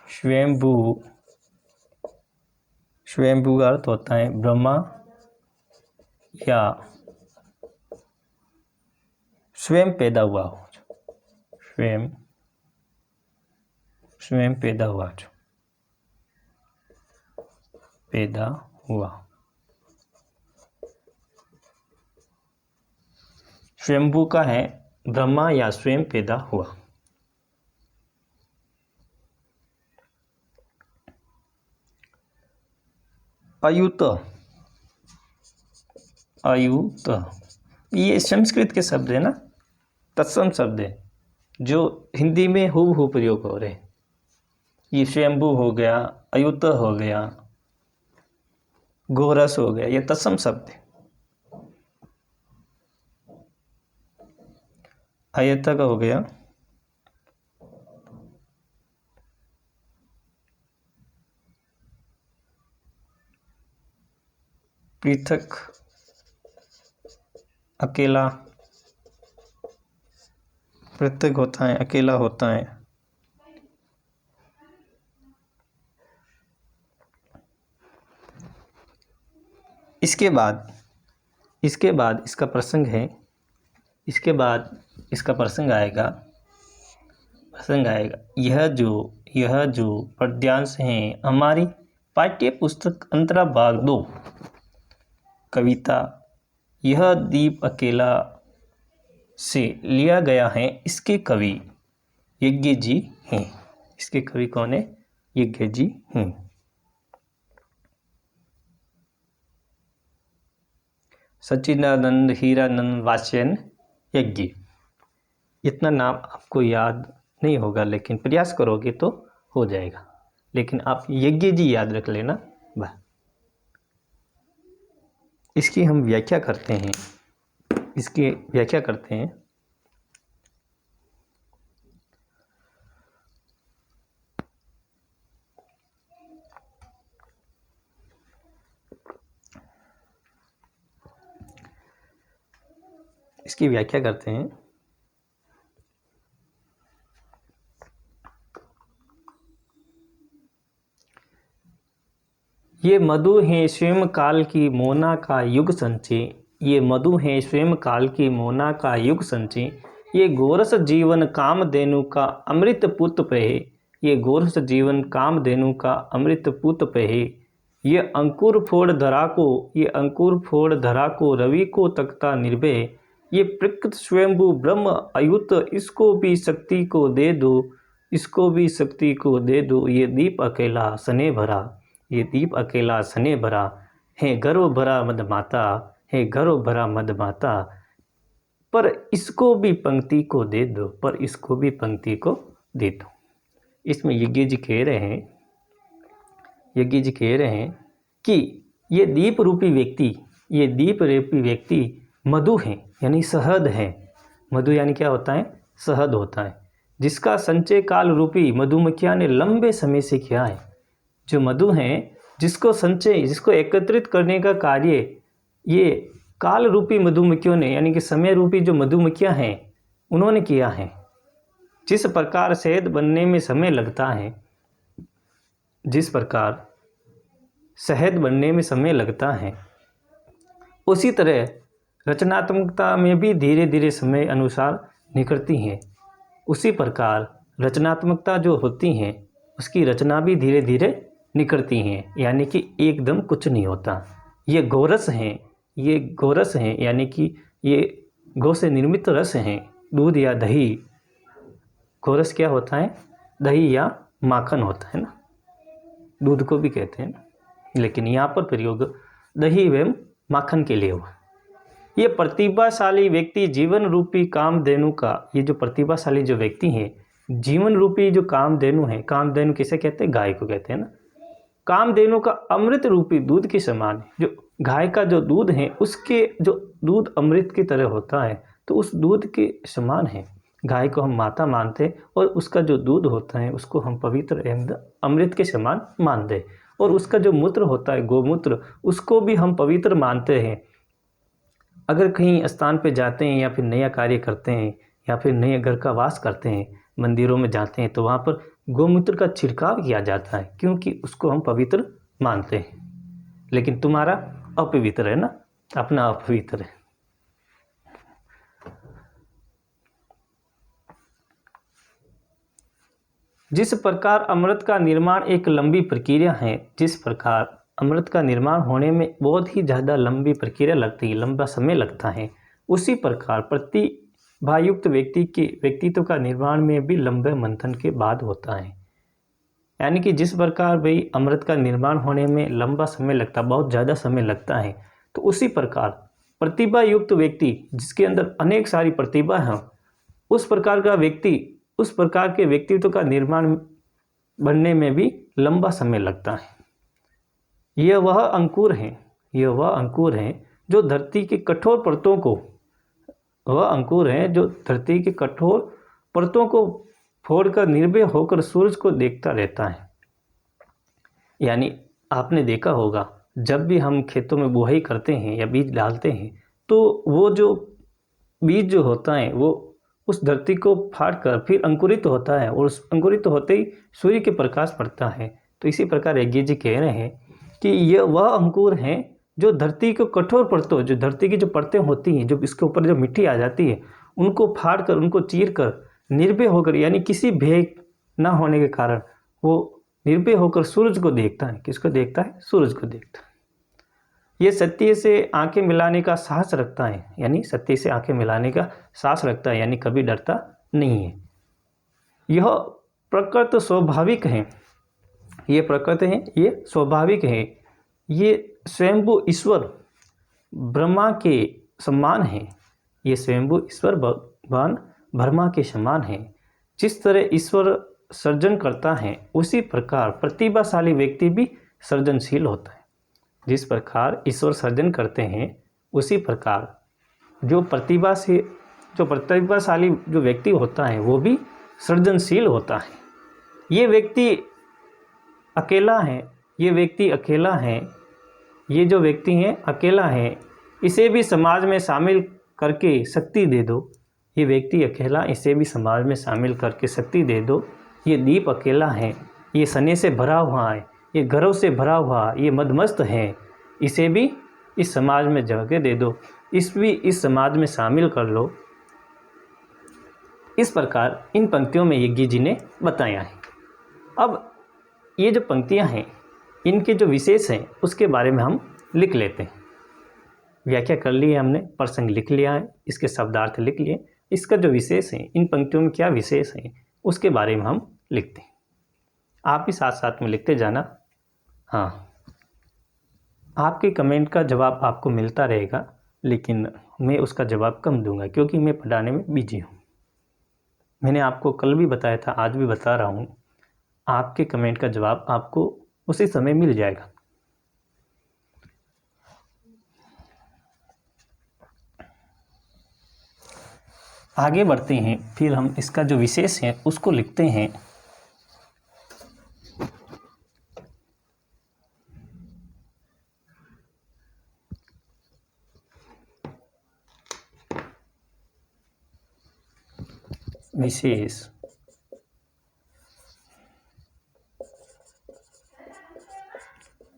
स्वयंभू, स्वयंभू का अर्थ होता है ब्रह्मा या स्वयं पैदा हुआ हो, स्वयं, स्वयं पैदा हुआ, जो पैदा हुआ। स्वयंभू का है ब्रह्मा या स्वयं पैदा हुआ। अयुत, अयुत ये संस्कृत के शब्द है ना, तत्सम शब्द है जो हिंदी में हूबहू प्रयोग हो रहे। ये स्वयंभू हो गया, अयुत हो गया, गोरस हो गया, ये तत्सम शब्द है। अयतक हो गया, पृथक, अकेला, पृथक होता है, अकेला होता है। इसके बाद इसका प्रसंग है, इसके बाद इसका प्रसंग आएगा, यह जो पद्यांश हैं हमारी पाठ्य पुस्तक अंतरा भाग 2 कविता यह दीप अकेला से लिया गया है। इसके कवि यज्ञ जी हैं। इसके कवि कौन है? यज्ञ जी हैं। सच्चिदानंद हीरानंद वात्स्ययन यज्ञ। इतना नाम आपको याद नहीं होगा, लेकिन प्रयास करोगे तो हो जाएगा। लेकिन आप यज्ञ जी याद रख लेना। बस इसकी हम व्याख्या करते हैं, इसकी व्याख्या करते हैं। इसकी व्याख्या करते हैं। ये मधु है स्वयं काल की मोना का युग संचय। ये मधु है स्वयं काल की मोना का युग संचय। ये गोरस जीवन कामधेनु का अमृत पुत पहे। ये गोरस जीवन कामधेनु का अमृत पुत पहे। ये अंकुर फोड़ धरा को, ये अंकुर फोड़ धरा को रवि को तकता निर्भय। ये प्रकृत स्वयंभू ब्रह्म अयुत, इसको भी शक्ति को दे दो, इसको भी शक्ति को दे दो। ये दीप अकेला सने भरा, ये दीप अकेला सने भरा है गर्व भरा मद माता, है गर्व भरा मद माता। पर इसको भी पंक्ति को दे दो, पर इसको भी पंक्ति को दे दो। इसमें यज्ञ जी कह रहे हैं, यज्ञ जी कह रहे हैं कि ये दीप रूपी व्यक्ति, ये दीप रूपी व्यक्ति मधु है यानी शहद है। मधु यानी क्या होता है? शहद होता है, जिसका संचय काल रूपी मधुमक्खियाँ ने लंबे समय से किया है। जो मधु हैं जिसको संचय, जिसको एकत्रित करने का कार्य ये काल रूपी मधुमक्खियों ने, यानी कि समय रूपी जो मधुमक्खियां हैं, उन्होंने किया है। जिस प्रकार शहद बनने में समय लगता है, जिस प्रकार शहद बनने में समय लगता है, उसी तरह रचनात्मकता में भी धीरे धीरे समय अनुसार निखरती हैं। उसी प्रकार रचनात्मकता जो होती हैं, उसकी रचना भी धीरे धीरे निखरती हैं, यानी कि एकदम कुछ नहीं होता। ये गोरस हैं, ये गोरस हैं, यानी कि ये गौ से निर्मित रस हैं, दूध या दही। गोरस क्या होता है? दही या माखन होता है ना, दूध को भी कहते हैं, लेकिन यहाँ पर प्रयोग दही एवं माखन के लिए हुआ। ये प्रतिभाशाली व्यक्ति जीवन रूपी कामधेनु का, ये जो प्रतिभाशाली जो व्यक्ति हैं, जीवन रूपी जो कामधेनु है, कामधेनु किसे कहते हैं? गाय को कहते हैं ना। कामधेनु का अमृत रूपी दूध के समान है। जो गाय का जो दूध है, उसके जो दूध अमृत की तरह होता है, तो उस दूध के समान है। गाय को हम माता मानते हैं और उसका जो दूध होता है उसको हम पवित्र एवं अमृत के समान मानते हैं। और उसका जो मूत्र होता है, गोमूत्र, उसको भी हम पवित्र मानते हैं। अगर कहीं स्थान पे जाते हैं या फिर नया कार्य करते हैं या फिर नए घर का वास करते हैं, मंदिरों में जाते हैं, तो वहाँ पर गोमूत्र का छिड़काव किया जाता है, क्योंकि उसको हम पवित्र मानते हैं। लेकिन तुम्हारा अपवित्र है ना, अपना अपवित्र है। जिस प्रकार अमृत का निर्माण एक लंबी प्रक्रिया है, जिस प्रकार अमृत का निर्माण होने में बहुत ही ज़्यादा लंबी प्रक्रिया लगती है, लंबा समय लगता है, उसी प्रकार प्रतिभायुक्त व्यक्ति के व्यक्तित्व का निर्माण में भी लंबे मंथन के बाद होता है। यानी कि जिस प्रकार भाई अमृत का निर्माण होने में लंबा समय लगता, बहुत ज़्यादा समय लगता है, तो उसी प्रकार प्रतिभायुक्त व्यक्ति जिसके अंदर अनेक सारी प्रतिभा है, उस प्रकार का व्यक्ति, उस प्रकार के व्यक्तित्व का निर्माण बनने में भी लंबा समय लगता है। यह वह अंकुर है, यह वह अंकुर है जो धरती की कठोर परतों को, वह अंकुर है जो धरती की कठोर परतों को फोड़कर निर्भय होकर सूरज को देखता रहता है। यानी आपने देखा होगा, जब भी हम खेतों में बुआई करते हैं या बीज डालते हैं, तो वो जो बीज जो होता है वो उस धरती को फाड़कर फिर अंकुरित होता है, और उस अंकुरित होते ही सूर्य के प्रकाश पड़ता है। तो इसी प्रकार यज्ञ जी कह रहे हैं कि यह वह अंकुर हैं जो धरती को कठोर परतों, जो धरती की जो परतें होती हैं, जो इसके ऊपर जो मिट्टी आ जाती है, उनको फाड़ कर, उनको चीर कर निर्भय होकर, यानी किसी भय ना होने के कारण वो निर्भय होकर सूरज को देखता है। किसको देखता है? सूरज को देखता है। ये सत्य से आंखें मिलाने का साहस रखता है, यानी सत्य से आंखें मिलाने का साहस रखता है, यानी कभी डरता नहीं है। यह प्रकृति स्वाभाविक है, ये प्रकृति है, ये स्वाभाविक है, ये स्वयंभू ईश्वर ब्रह्मा के समान है। ये स्वयंभू ईश्वर भगवान ब्रह्मा के समान है। जिस तरह ईश्वर सर्जन करता है, उसी प्रकार प्रतिभाशाली व्यक्ति भी सृजनशील होता है। जिस प्रकार ईश्वर सर्जन करते हैं, उसी प्रकार जो प्रतिभाशाली जो व्यक्ति होता है, वो भी सृजनशील होता है। ये व्यक्ति अकेला है, ये व्यक्ति अकेला है, ये जो व्यक्ति है अकेला है, इसे भी समाज में शामिल करके शक्ति दे दो। ये व्यक्ति अकेला, इसे भी समाज में शामिल करके शक्ति दे दो। ये दीप अकेला है, ये सने से भरा हुआ है, ये गर्व से भरा हुआ, ये मदमस्त है, इसे भी इस समाज में जगह दे दो, इस समाज में शामिल कर लो। इस प्रकार इन पंक्तियों में यज्ञ जी ने बताया है। अब ये जो पंक्तियां हैं, इनके जो विशेष हैं उसके बारे में हम लिख लेते हैं। व्याख्या कर ली है हमने, प्रसंग लिख लिया है, इसके शब्दार्थ लिख लिए। इसका जो विशेष है, इन पंक्तियों में क्या विशेष है, उसके बारे में हम लिखते हैं। आप भी साथ साथ में लिखते जाना। हाँ, आपके कमेंट का जवाब आपको मिलता रहेगा, लेकिन मैं उसका जवाब कम दूंगा क्योंकि मैं पढ़ाने में बिजी हूँ। मैंने आपको कल भी बताया था, आज भी बता रहा हूँ, आपके कमेंट का जवाब आपको उसी समय मिल जाएगा। आगे बढ़ते हैं, फिर हम इसका जो विशेष है उसको लिखते हैं। विशेष,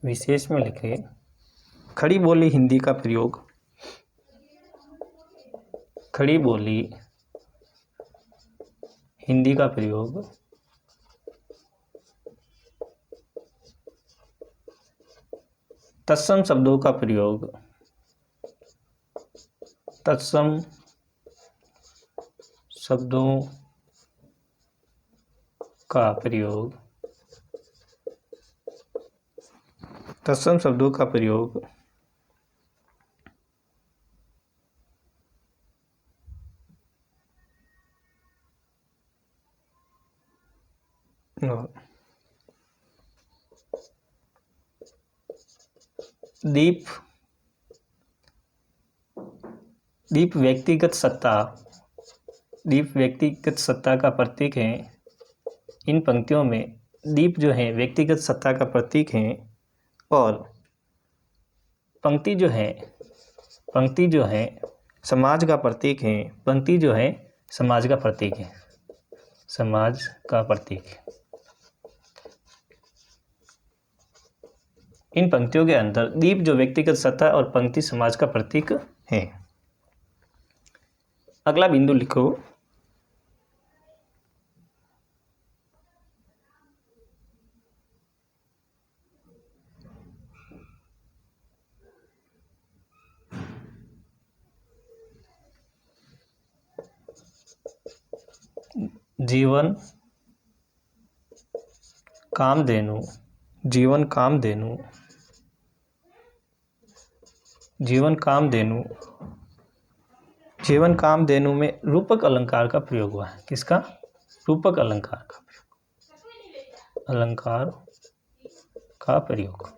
विशेष में लिखे खड़ी बोली हिंदी का प्रयोग, खड़ी बोली हिंदी का प्रयोग तत्सम शब्दों का प्रयोग, तत्सम शब्दों का प्रयोग, तत्सम शब्दों का प्रयोग दीप, दीप व्यक्तिगत सत्ता, दीप व्यक्तिगत सत्ता का प्रतीक है। इन पंक्तियों में दीप जो है व्यक्तिगत सत्ता का प्रतीक है और पंक्ति जो है समाज का प्रतीक है। पंक्ति जो है समाज का प्रतीक है, समाज का प्रतीक है। इन पंक्तियों के अंदर दीप जो व्यक्तिगत सत्ता और पंक्ति समाज का प्रतीक है। अगला बिंदु लिखो, जीवन कामधेनु, जीवन कामधेनु, जीवन कामधेनु, जीवन कामधेनु में रूपक अलंकार का प्रयोग हुआ है। किसका? रूपक अलंकार का प्रयोग, अलंकार का प्रयोग।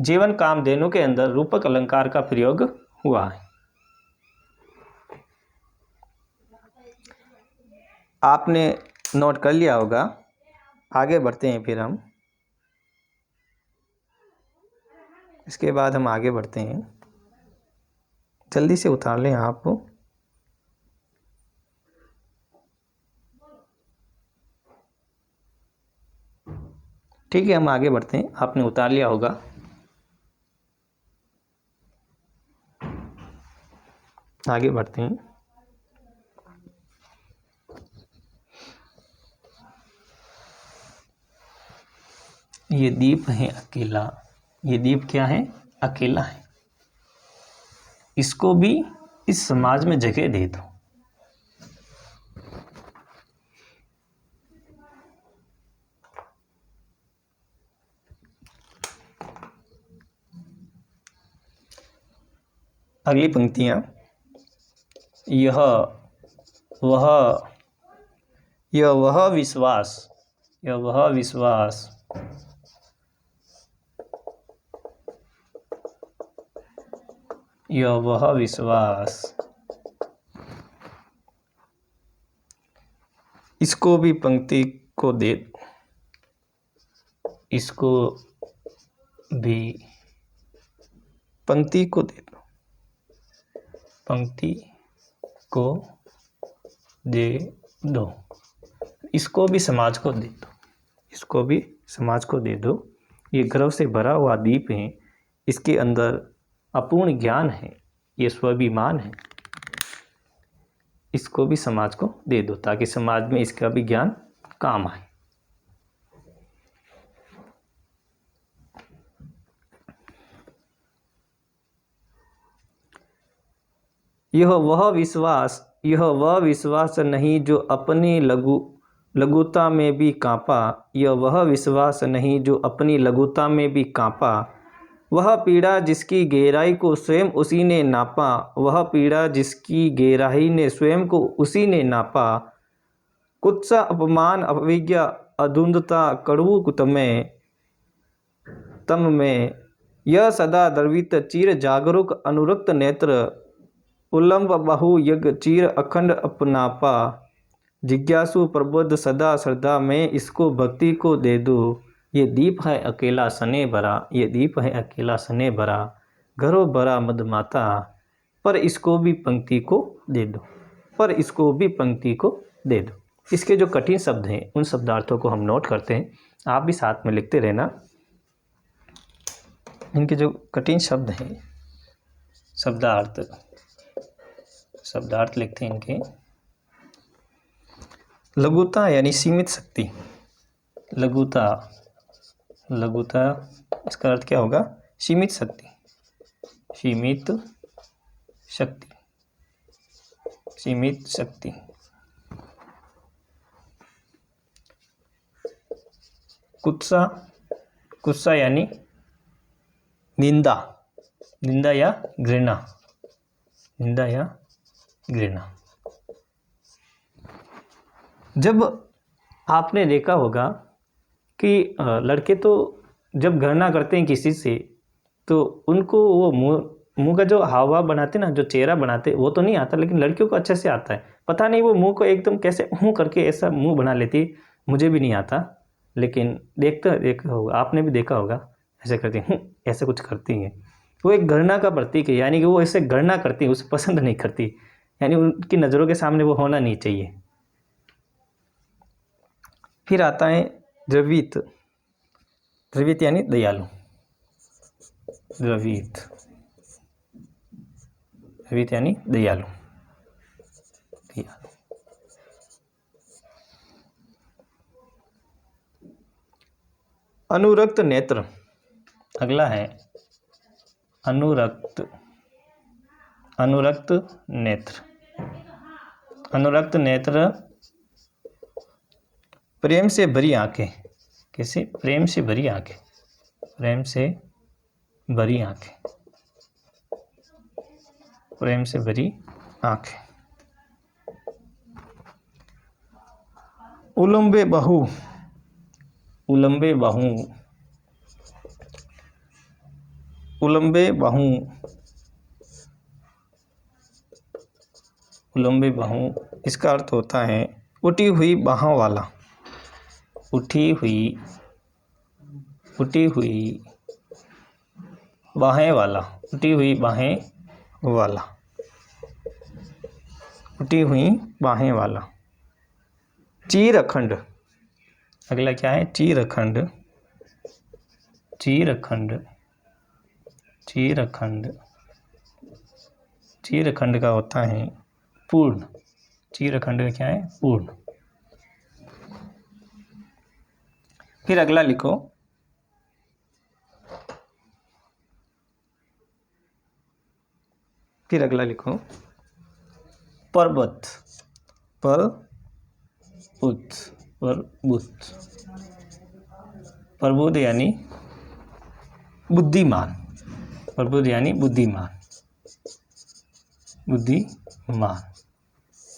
जीवन कामधेनु के अंदर रूपक अलंकार का प्रयोग हुआ है। आपने नोट कर लिया होगा। आगे बढ़ते हैं फिर हम, इसके बाद हम आगे बढ़ते हैं। जल्दी से उतार लें आप। ठीक है, हम आगे बढ़ते हैं। आपने उतार लिया होगा। आगे बढ़ते हैं। ये दीप है अकेला, ये दीप क्या है? अकेला है। इसको भी इस समाज में जगह दे दो। अगली पंक्तियां, यह वह विश्वास, यह वह विश्वास, यह वह विश्वास, इसको भी पंक्ति को दे, इसको भी पंक्ति को दे दो, पंक्ति को दे दो। इसको भी समाज को दे दो, इसको भी समाज को दे दो। ये गर्व से भरा हुआ दीप है, इसके अंदर अपूर्ण ज्ञान है, ये स्वाभिमान है। इसको भी समाज को दे दो ताकि समाज में इसका भी ज्ञान काम आए। यह वह विश्वास नहीं जो अपनी लघुता में भी कांपा, यह वह विश्वास नहीं जो अपनी लघुता में भी कांपा। वह पीड़ा जिसकी गहराई को स्वयं उसी ने नापा, वह पीड़ा जिसकी गहराई ने स्वयं को उसी ने नापा। कुत्सा अपमान अविज्ञा अधुंधता कड़वू तम में, यह सदा द्रवित चिर जागरूक अनुरक्त नेत्र, उल्लंब बहु यज्ञ चीर अखंड अपनापा। जिज्ञासु प्रबुद्ध सदा श्रद्धा में, इसको भक्ति को दे दो। ये दीप है अकेला सने भरा, ये दीप है अकेला सने भरा, घरों भरा मदमाता। पर इसको भी पंक्ति को दे दो, पर इसको भी पंक्ति को दे दो। इसके जो कठिन शब्द हैं उन शब्दार्थों को हम नोट करते हैं, आप भी साथ में लिखते रहना। इनके जो कठिन शब्द हैं, शब्दार्थ लिखते हैं इनके। लघुता यानी सीमित शक्ति, लघुता इसका अर्थ क्या होगा? सीमित शक्ति, सीमित शक्ति। कुत्सा यानी निंदा या घृणा, जब आपने देखा होगा कि लड़के तो जब घृणा करते हैं किसी से तो उनको वो मुंह का जो हाव भाव बनाते ना, जो चेहरा बनाते, वो तो नहीं आता, लेकिन लड़कियों को अच्छे से आता है। पता नहीं वो मुंह को एकदम कैसे करके ऐसा मुंह बना लेती, मुझे भी नहीं आता, लेकिन देखा होगा, आपने भी देखा होगा, ऐसे करती ऐसे कुछ करती हैं। वो एक घृणा का प्रतीक है, यानी कि वो ऐसे घृणा करती है, उसे पसंद नहीं करती, यानी उनकी नज़रों के सामने वो होना नहीं चाहिए। फिर आता है द्रवित यानी दयालु, द्रवित यानी दयालु। अनुरक्त नेत्र, अगला है अनुरक्त नेत्र, प्रेम से भरी आंखें। कैसे? प्रेम से भरी आंखें, उलंबे बाहु, इसका अर्थ होता है उठी हुई बाहों वाला, उठी हुई बाहें वाला। चीर अखंड, अगला क्या है? चीर अखंड का होता है पूर्ण। चीर अखंड का क्या है? पूर्ण। फिर अगला लिखो पर्वत, प्रबुद्ध यानी बुद्धिमान,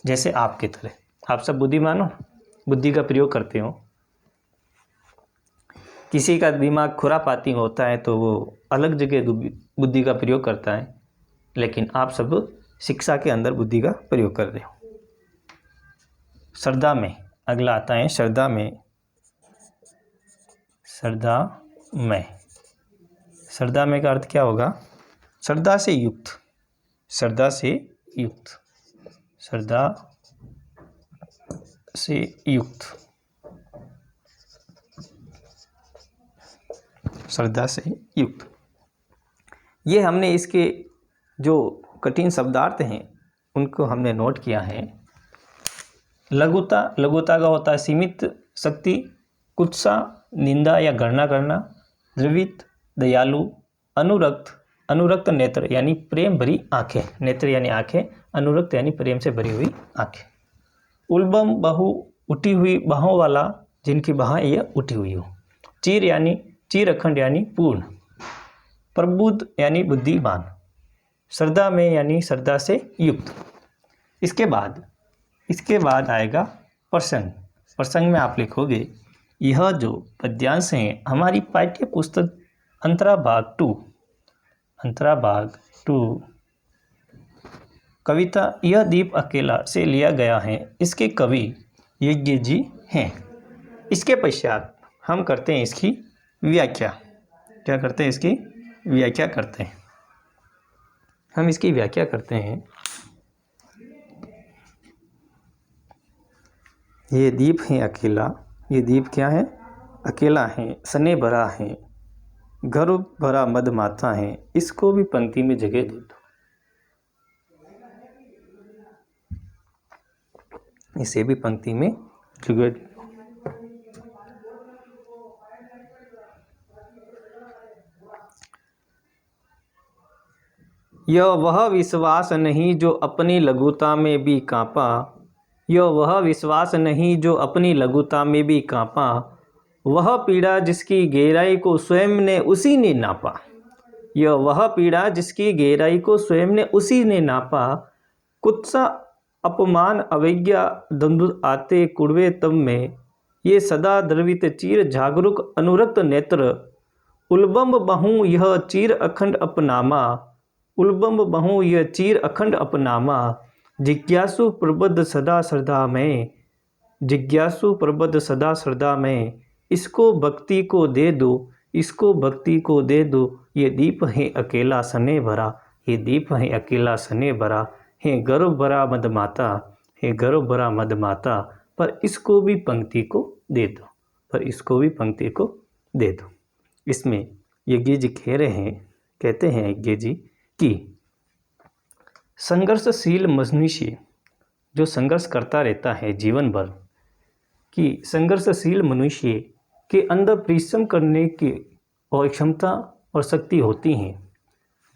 जैसे आपके तरह, आप सब बुद्धिमान हो, बुद्धि का प्रयोग करते हो। किसी का दिमाग खुरापाती होता है तो वो अलग जगह बुद्धि का प्रयोग करता है, लेकिन आप सब शिक्षा के अंदर बुद्धि का प्रयोग कर रहे हो। श्रद्धा में, अगला आता है श्रद्धा में। श्रद्धा में का अर्थ क्या होगा? श्रद्धा से युक्त, श्रद्धा से युक्त। ये हमने इसके जो कठिन शब्दार्थ हैं उनको हमने नोट किया है। लघुता का होता है सीमित शक्ति, कुत्सा निंदा या घृणा करना, द्रवित दयालु, अनुरक्त नेत्र यानी प्रेम भरी आंखें, नेत्र यानी आंखें, अनुरक्त यानी प्रेम से भरी हुई आंखें। उल्बम बहु, उठी हुई बाहों वाला, जिनकी बाहें यह उठी हुई हो। चीर अखंड यानी पूर्ण। प्रबुद्ध यानी बुद्धिमान। श्रद्धा में यानी श्रद्धा से युक्त। इसके बाद आएगा प्रसंग में आप लिखोगे यह जो पद्यांश हैं हमारी पाठ्य पुस्तक अंतरा भाग 2 कविता यह दीप अकेला से लिया गया है। इसके कवि यज्ञ जी हैं। इसके पश्चात हम करते हैं इसकी व्याख्या। क्या करते हैं? इसकी व्याख्या करते हैं। हम इसकी व्याख्या करते हैं। ये दीप है अकेला, ये दीप क्या है? अकेला है, सने भरा है, गर्व भरा मद माता है, इसको भी पंक्ति में जगह दे दो, इसे भी पंक्ति में जगह दे दो। यह वह विश्वास नहीं जो अपनी लघुता में भी कांपा, यह वह विश्वास नहीं जो अपनी लघुता में भी कांपा, वह पीड़ा जिसकी गहराई को स्वयं ने उसी ने नापा, यह वह पीड़ा जिसकी गहराई को स्वयं ने उसी ने नापा, कुत्सा अपमान अवज्ञा द्वंद्व आते कुड़वे तब में, ये सदा द्रवित चीर जागरूक अनुरक्त नेत्र, उल्बम बहु यह चीर अखंड अपनामा, उल्बम बहु यह चीर अखंड अपनामा, जिज्ञासु प्रबद्ध सदा श्रद्धा में, जिज्ञासु प्रबद्ध सदा श्रद्धा में, इसको भक्ति को दे दो, इसको भक्ति को दे दो, ये दीप है अकेला सने भरा, ये दीप है अकेला सने भरा, है गर्व भरा मद माता, है गर्व भरा मद माता, पर इसको भी पंक्ति को दे दो, पर इसको भी पंक्ति को दे दो। इसमें यज्ञ जी कह रहे हैं, कहते हैं यज्ञ जी कि संघर्षशील मनुष्य जो संघर्ष करता रहता है जीवन भर, कि संघर्षशील मनुष्य के अंदर परिश्रम करने की और क्षमता और शक्ति होती हैं।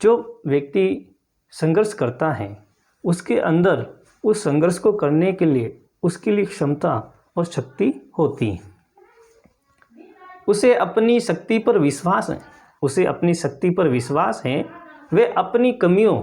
जो व्यक्ति संघर्ष करता है उसके अंदर उस संघर्ष को करने के लिए उसके लिए क्षमता और शक्ति होती है। उसे अपनी शक्ति पर विश्वास है, उसे अपनी शक्ति पर विश्वास है, वे अपनी कमियों,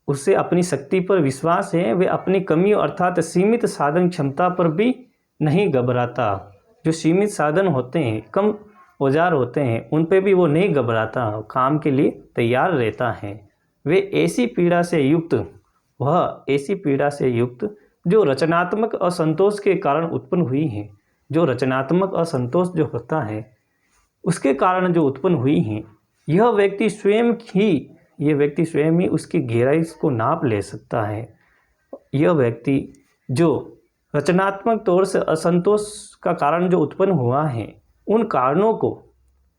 उससे अपनी शक्ति पर विश्वास है, वे अपनी कमियों अर्थात सीमित साधन क्षमता पर भी नहीं घबराता। जो सीमित साधन होते हैं, कम औजार होते हैं, उन पे भी वो नहीं घबराता, काम के लिए तैयार रहता है। वे ऐसी पीड़ा से युक्त, वह ऐसी पीड़ा से युक्त जो रचनात्मक असंतोष के कारण उत्पन्न हुई है, जो रचनात्मक असंतोष जो होता है उसके कारण जो उत्पन्न हुई हैं, यह व्यक्ति स्वयं ही उसकी गहराई को नाप ले सकता है। यह व्यक्ति जो रचनात्मक तौर से असंतोष का कारण जो उत्पन्न हुआ है, उन कारणों को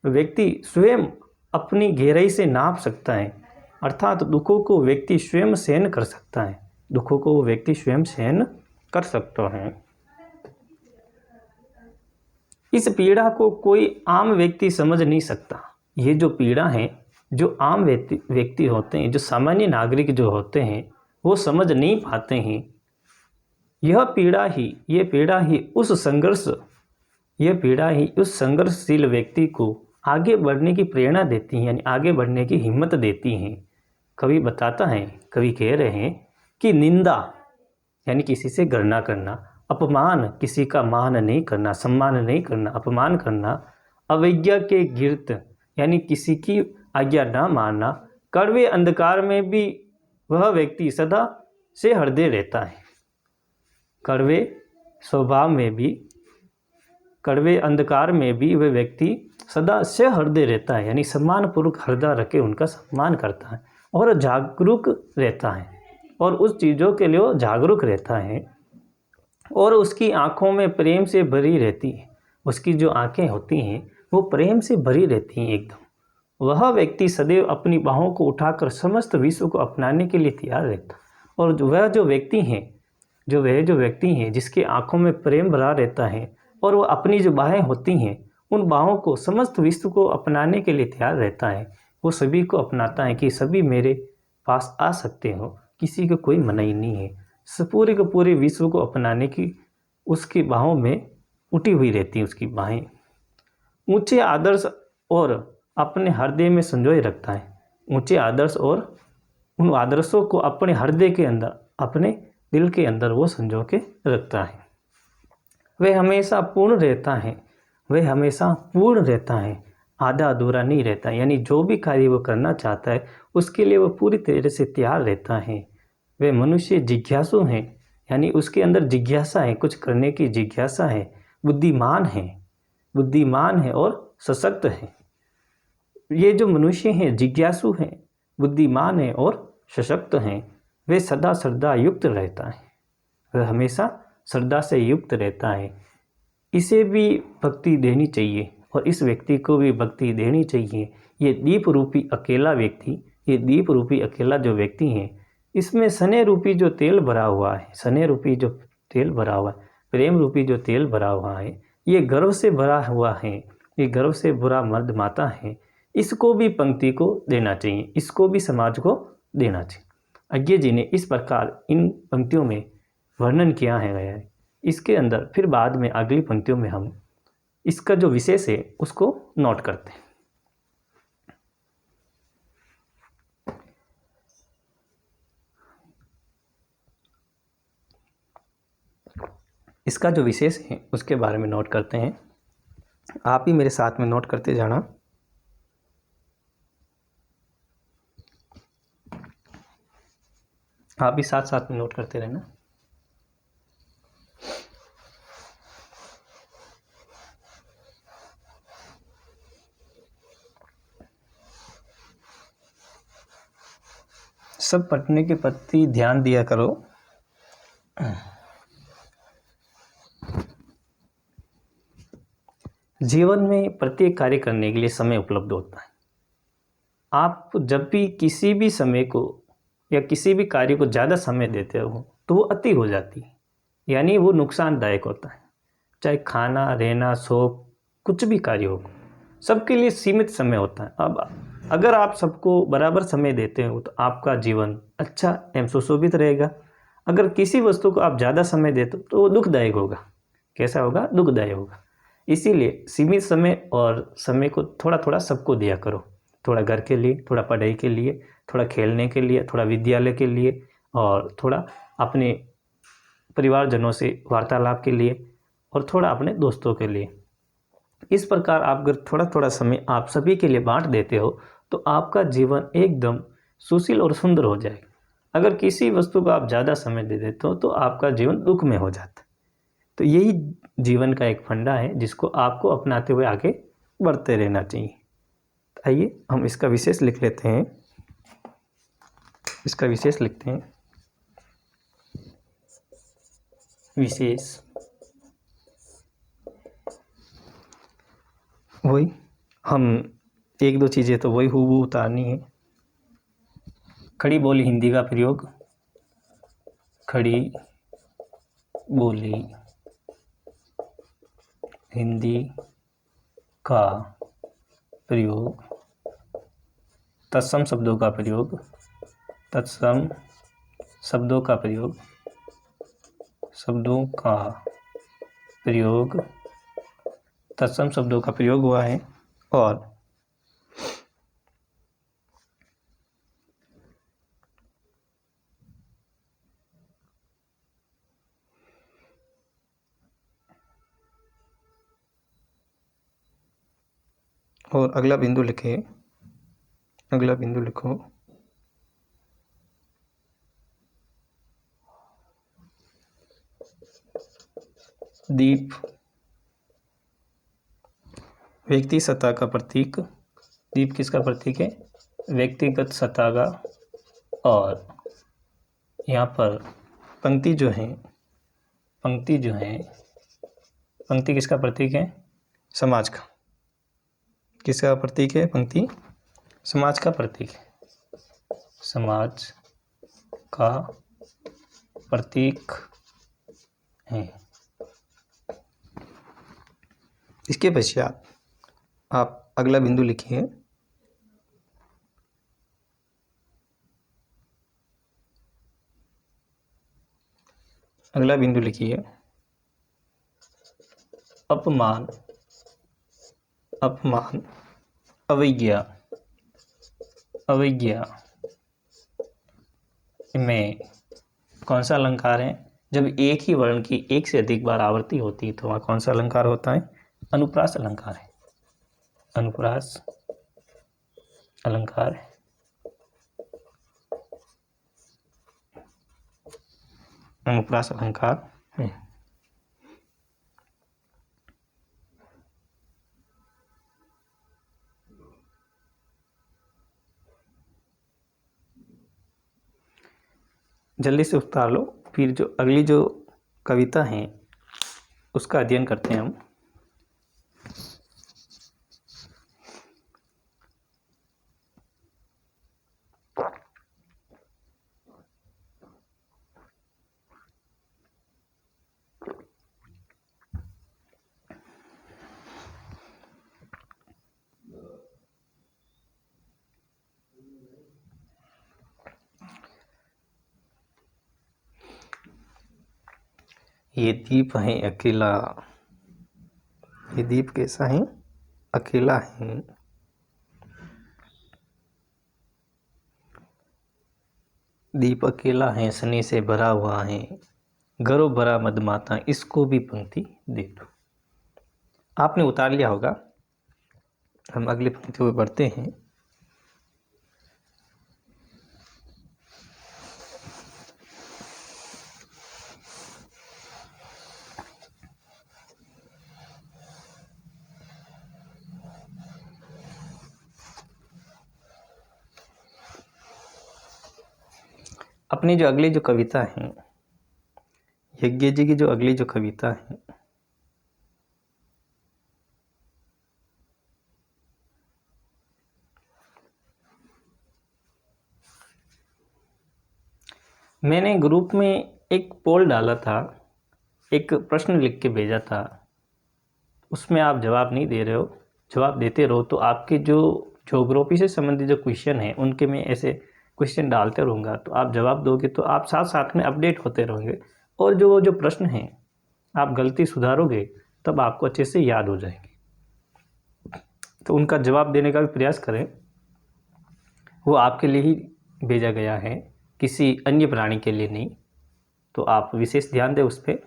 व्यक्ति स्वयं अपनी गहराई से नाप सकता है, अर्थात दुखों को व्यक्ति स्वयं सहन कर सकता है, दुखों को व्यक्ति स्वयं सहन कर सकता है। इस पीड़ा को कोई आम व्यक्ति समझ नहीं सकता। ये जो पीड़ा है, जो आम व्यक्ति होते हैं, जो सामान्य नागरिक जो होते हैं, वो समझ नहीं पाते हैं। यह पीड़ा ही उस संघर्षशील व्यक्ति को आगे बढ़ने की प्रेरणा देती है, यानी आगे बढ़ने की हिम्मत देती हैं। कवि बताता है, कवि कह रहे हैं कि निंदा यानी किसी से घृणा करना, अपमान किसी का मान नहीं करना, सम्मान नहीं करना, अपमान करना, अवज्ञा के गिरत यानी किसी की आज्ञा ना मानना, कड़वे अंधकार में भी वह व्यक्ति सदा से हृदय रहता है। कड़वे स्वभाव में भी, कड़वे अंधकार में भी वह व्यक्ति सदा से हृदय रहता है, यानी सम्मानपूर्वक हृदय रखे उनका सम्मान करता है और जागरूक रहता है, और उस चीज़ों के लिए जागरूक रहता है, और उसकी आँखों में प्रेम से भरी रहती है। उसकी जो आँखें होती हैं वो प्रेम से भरी रहती हैं एकदम। वह व्यक्ति सदैव अपनी बाहों को उठाकर समस्त विश्व को अपनाने के लिए तैयार रहता, और वह जो व्यक्ति हैं जिसके आँखों में प्रेम भरा रहता है, और वह अपनी जो बाहें होती हैं उन बाहों को समस्त विश्व को अपनाने के लिए तैयार रहता है। वो सभी को अपनाता है कि सभी मेरे पास आ सकते हो, किसी को कोई मनाही नहीं है। पूरे के पूरे विश्व को अपनाने की उसकी बाहों में उठी हुई रहती हैं उसकी बाहें। ऊंचे आदर्श और अपने हृदय में संजोए रखता है, ऊंचे आदर्श और उन आदर्शों को अपने हृदय के अंदर, अपने दिल के अंदर वो संजो के रखता है। वह हमेशा पूर्ण रहता है, आधा अधूरा नहीं रहता, यानी जो भी कार्य वो करना चाहता है उसके लिए वो पूरी तरह से तैयार रहता है। वह मनुष्य जिज्ञासु हैं, यानी उसके अंदर जिज्ञासा है, कुछ करने की जिज्ञासा है, बुद्धिमान है और सशक्त है। ये जो मनुष्य हैं जिज्ञासु हैं, बुद्धिमान है और सशक्त हैं वे सदा श्रद्धा युक्त रहता है, वह हमेशा श्रद्धा से युक्त रहता है। इसे भी भक्ति देनी चाहिए और इस व्यक्ति को भी भक्ति देनी चाहिए। ये दीप रूपी अकेला व्यक्ति, ये दीप रूपी अकेला जो व्यक्ति है, इसमें स्नेह रूपी जो तेल भरा हुआ है, स्नेह रूपी जो तेल भरा हुआ है, प्रेम रूपी जो तेल भरा हुआ है, ये गर्व से भरा हुआ है, ये गर्व से भरा मर्द माता है। इसको भी पंक्ति को देना चाहिए, इसको भी समाज को देना चाहिए। अज्ञे जी ने इस प्रकार इन पंक्तियों में वर्णन किया है गया है। इसके अंदर फिर बाद में अगली पंक्तियों में हम इसका जो विशेष है उसको नोट करते हैं। इसका जो विशेष है उसके बारे में नोट करते हैं। आप ही मेरे साथ में नोट करते जाना। आप भी साथ साथ में नोट करते रहना। सब पढ़ने के प्रति ध्यान दिया करो। जीवन में प्रत्येक कार्य करने के लिए समय उपलब्ध होता है। आप जब भी किसी भी समय को या किसी भी कार्य को ज़्यादा समय देते हो तो वो अति हो जाती है, यानी वो नुकसानदायक होता है। चाहे खाना, रहना, सो, कुछ भी कार्य हो, सबके लिए सीमित समय होता है। अब अगर आप सबको बराबर समय देते हो तो आपका जीवन अच्छा एवं सुशोभित रहेगा। अगर किसी वस्तु को आप ज़्यादा समय देते हो तो वो दुखदायक होगा। कैसा होगा? दुखदायक होगा। इसीलिए सीमित समय और समय को थोड़ा थोड़ा सबको दिया करो। थोड़ा घर के लिए, थोड़ा पढ़ाई के लिए, थोड़ा खेलने के लिए, थोड़ा विद्यालय के लिए और थोड़ा अपने परिवारजनों से वार्तालाप के लिए और थोड़ा अपने दोस्तों के लिए। इस प्रकार आप अगर थोड़ा थोड़ा समय आप सभी के लिए बांट देते हो तो आपका जीवन एकदम सुशील और सुंदर हो जाएगा। अगर किसी वस्तु को आप ज़्यादा समय दे देते हो तो आपका जीवन दुख में हो जाता है। तो यही जीवन का एक फंडा है जिसको आपको अपनाते हुए आगे बढ़ते रहना चाहिए। आइए हम इसका विशेष लिख लेते हैं। इसका विशेष लिखते हैं। विशेष वही हम एक दो चीज़ें तो वही हूबहू उतारनी है। खड़ी बोली हिंदी का प्रयोग, खड़ी बोली हिंदी का प्रयोग, तत्सम शब्दों का प्रयोग, तत्सम शब्दों का प्रयोग, शब्दों का प्रयोग, तत्सम शब्दों का प्रयोग हुआ है। और अगला बिंदु लिखे, अगला बिंदु लिखो, दीप व्यक्ति सत्ता का प्रतीक। दीप किसका प्रतीक है? व्यक्तिगत सत्ता का। और यहाँ पर पंक्ति जो है, पंक्ति जो है, पंक्ति किसका प्रतीक है? समाज का। किसका प्रतीक है? पंक्ति समाज का प्रतीक है। समाज का प्रतीक है। इसके पश्चात आप अगला बिंदु लिखिए, अगला बिंदु लिखिए, अपमान, अपमान, अवज्ञा, अवज्ञा में कौन सा अलंकार है? जब एक ही वर्ण की एक से अधिक बार आवृत्ति होती है तो वहाँ कौन सा अलंकार होता है? अनुप्रास अलंकार है। अनुप्रास अलंकार है। अनुप्रास अलंकार है। जल्दी से उतार लो। फिर जो अगली जो कविता है उसका अध्ययन करते हैं हम। ये दीप है अकेला, ये दीप कैसा है? अकेला है। दीप अकेला है, सनी से भरा हुआ है, घरों भरा मदमाता, इसको भी पंक्ति दे दो। आपने उतार लिया होगा। हम अगली पंक्ति में बढ़ते हैं। अपनी जो अगली जो कविता है, यज्ञ जी की जो अगली जो कविता है, मैंने ग्रुप में एक पोल डाला था, एक प्रश्न लिख के भेजा था। उसमें आप जवाब नहीं दे रहे हो। जवाब देते रहो तो आपके जो ज्योग्राफी से संबंधित जो क्वेश्चन हैं उनके मैं ऐसे क्वेश्चन डालते रहूँगा, तो आप जवाब दोगे तो आप साथ साथ में अपडेट होते रहोगे। और जो जो प्रश्न हैं आप गलती सुधारोगे तब आपको अच्छे से याद हो जाएंगे। तो उनका जवाब देने का भी प्रयास करें। वो आपके लिए ही भेजा गया है, किसी अन्य प्राणी के लिए नहीं। तो आप विशेष ध्यान दें उस पर।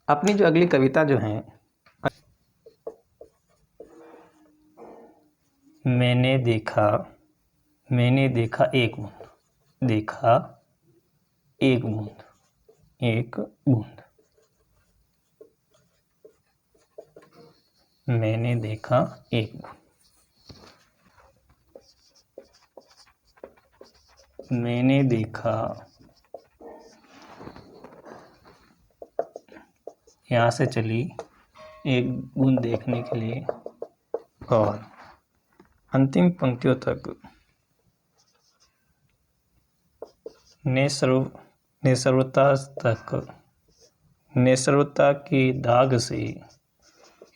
अपनी जो अगली कविता जो है, मैंने देखा एक बूंद, देखा एक बूंद, एक बूंद। मैंने देखा एक बूंद, मैंने देखा। यहाँ से चली एक बूंद देखने के लिए और अंतिम पंक्तियों तक निसर्वता तक, निसर्वता के दाग से,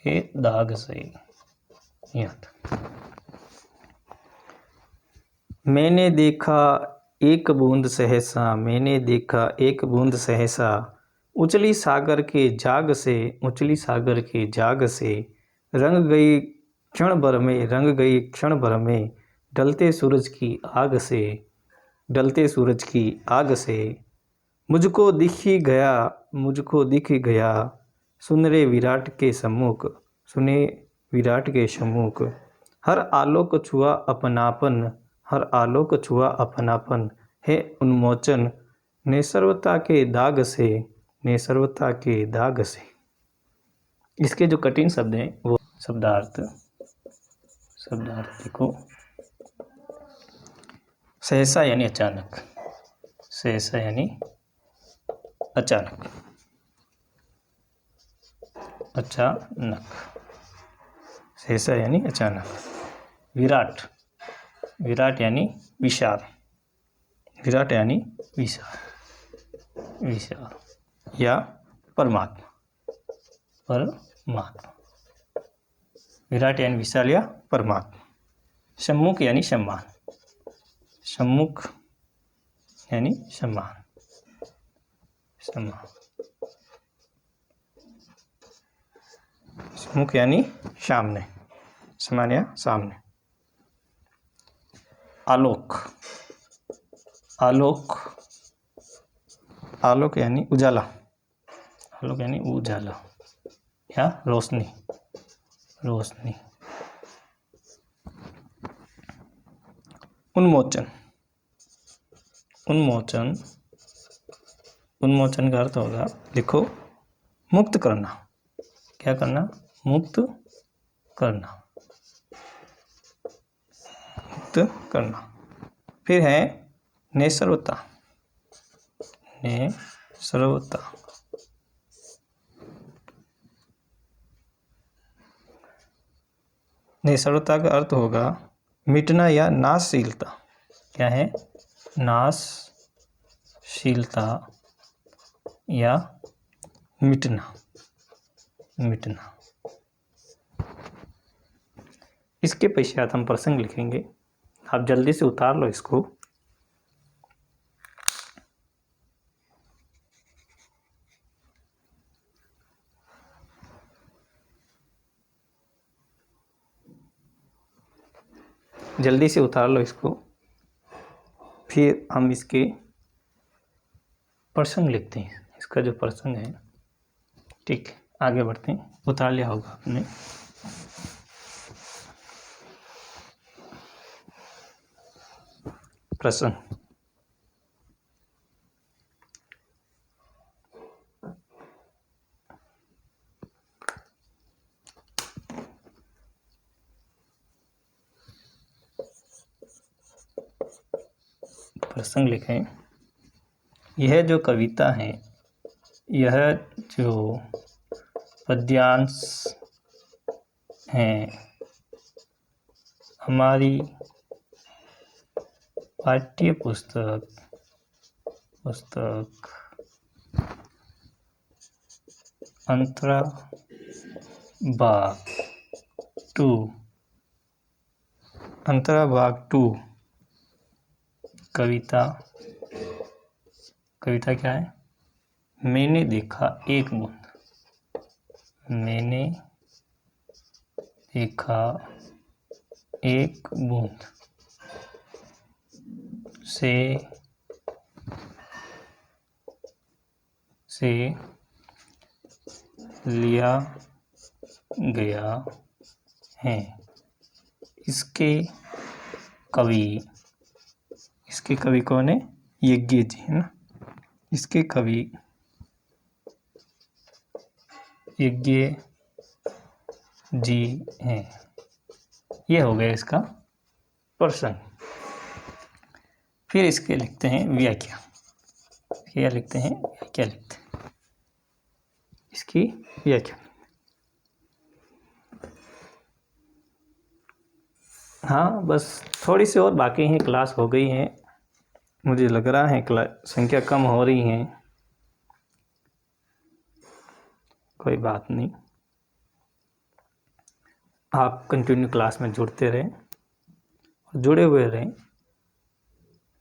ये दाग से यहाँ तक। मैंने देखा एक बूंद सहसा, मैंने देखा एक बूंद सहसा, उछली सागर के जाग से, उछली सागर के जाग से, रंग गई क्षण भर में, रंग गई क्षण भर में, ढलते सूरज की आग से, ढलते सूरज की आग से। मुझको दिख ही गया, मुझको दिख ही गया, सुन रे विराट के सम्मुख, सुने विराट के सम्मुख। हर आलोक छुआ अपनापन, हर आलोक छुआ अपनापन, है उन्मोचन निसर्वता के दाग से, निसर्वता के दाग से। इसके जो कठिन शब्द हैं वो शब्दार्थ, शब्दार्थ देखो। सहसा यानी अचानक, सहसा यानी अचानक, अचानक, सहसा यानी अचानक। विराट, विराट यानी विशाल, विराट यानी विशाल, विशाल। या परमात्मा, परमात्मा। विराट यानी विशाल या परमात्मा। सम्मुख यानी सम्मान, सम्मुख यानी सम्मान, सम्मान। सम्मुख यानी सामने, समान या सामने। आलोक, आलोक, आलोक यानी उजाला, आलोक यानी उजाला या रोशनी, रोशनी। उन्मोचन, उन्मोचन, उन्मोचन का अर्थ होगा, लिखो, मुक्त करना। क्या करना? मुक्त करना, मुक्त करना। फिर है नेसर्वता, नेसर्वता। नेसर्वता का अर्थ होगा मिटना या नाशशीलता। क्या है? नाशशीलता या मिटना, मिटना। इसके पश्चात हम प्रसंग लिखेंगे। आप जल्दी से उतार लो इसको। जल्दी से उतार लो इसको, फिर हम इसके प्रसंग लिखते हैं। इसका जो प्रसंग है, ठीक है, आगे बढ़ते हैं। उतार लिया होगा आपने। प्रसंग। प्रसंग लिखें। यह जो कविता है, यह जो पद्यांश हैं, हमारी पाठ्य पुस्तक अंतरा भाग 2 कविता क्या है? मैंने देखा एक बूंद, मैंने देखा एक बूंद से लिया गया है। इसके कवि कौन है? यज्ञ जी है ना। इसके कवि यज्ञ जी हैं। ये हो गया इसका प्रसंग। फिर इसके लिखते हैं व्याख्या। क्या लिखते हैं? व्याख्या लिखते हैं। इसकी व्याख्या। हाँ, बस थोड़ी सी और बाकी हैं, क्लास हो गई है। मुझे लग रहा है क्लास संख्या कम हो रही है। कोई बात नहीं, आप कंटिन्यू क्लास में जुड़ते रहें और जुड़े हुए रहें।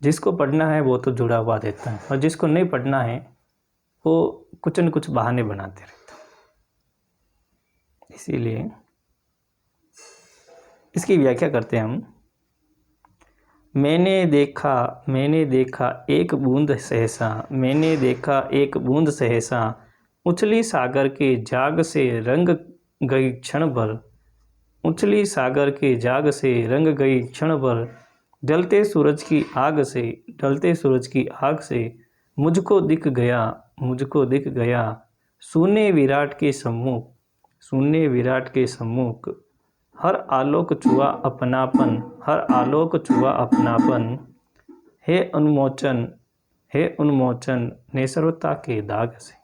जिसको पढ़ना है वो तो जुड़ा हुआ रहता है, और जिसको नहीं पढ़ना है वो कुछ न कुछ बहाने बनाते रहता है। इसीलिए इसकी व्याख्या करते हैं हम। मैंने देखा एक बूंद सहसा, मैंने देखा एक बूंद सहसा, उछली सागर के जाग से रंग गई क्षण भर, उछली सागर के जाग से रंग गई क्षण भर, ढलते सूरज की आग से मुझको दिख गया सूने विराट के सम्मुख, हर आलोक छुआ अपनापन, हे उन्मोचन नेसर्वता के दाग से।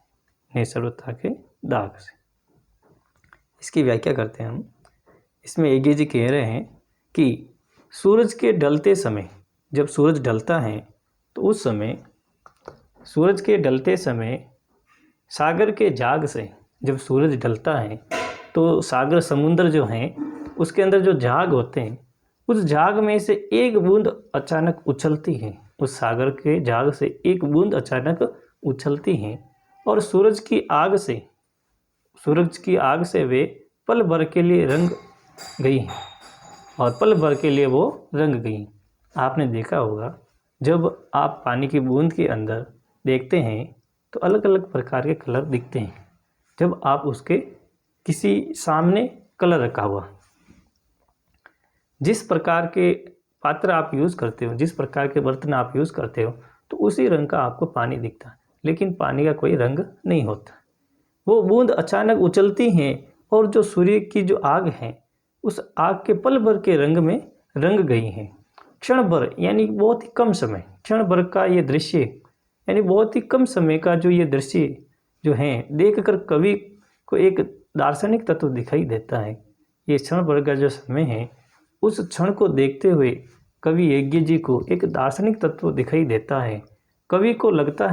इसकी व्याख्या करते हैं हम। इसमें यज्ञ जी कह रहे हैं कि सूरज के ढलते समय, जब सूरज ढलता है तो उस समय, सूरज के ढलते समय सागर के जाग से, जब सूरज ढलता है तो सागर समुद्र जो हैं उसके अंदर जो झाग होते हैं, उस झाग में से एक बूंद अचानक उछलती है। उस सागर के झाग से एक बूंद अचानक उछलती है और सूरज की आग से वे पल भर के लिए रंग गई हैं, और पल भर के लिए वो रंग गई। आपने देखा होगा, जब आप पानी की बूंद के अंदर देखते हैं तो अलग अलग प्रकार के कलर दिखते हैं। जब आप उसके किसी सामने कलर रखा हुआ, जिस प्रकार के पात्र आप यूज़ करते हो, जिस प्रकार के बर्तन आप यूज़ करते हो, तो उसी रंग का आपको पानी दिखता है, लेकिन पानी का कोई रंग नहीं होता। वो बूंद अचानक उछलती हैं और जो सूर्य की जो आग है उस आग के पल भर के रंग में रंग गई हैं। क्षण भर यानी बहुत ही कम समय, क्षण भर का ये दृश्य यानी बहुत ही कम समय का जो ये दृश्य जो है देखकर कवि को एक दार्शनिक तत्व दिखाई देता है। ये क्षण भर का जो समय है उस क्षण को देखते हुए कवि यज्ञ जी को एक दार्शनिक तत्व दिखाई देता है। कवि को लगता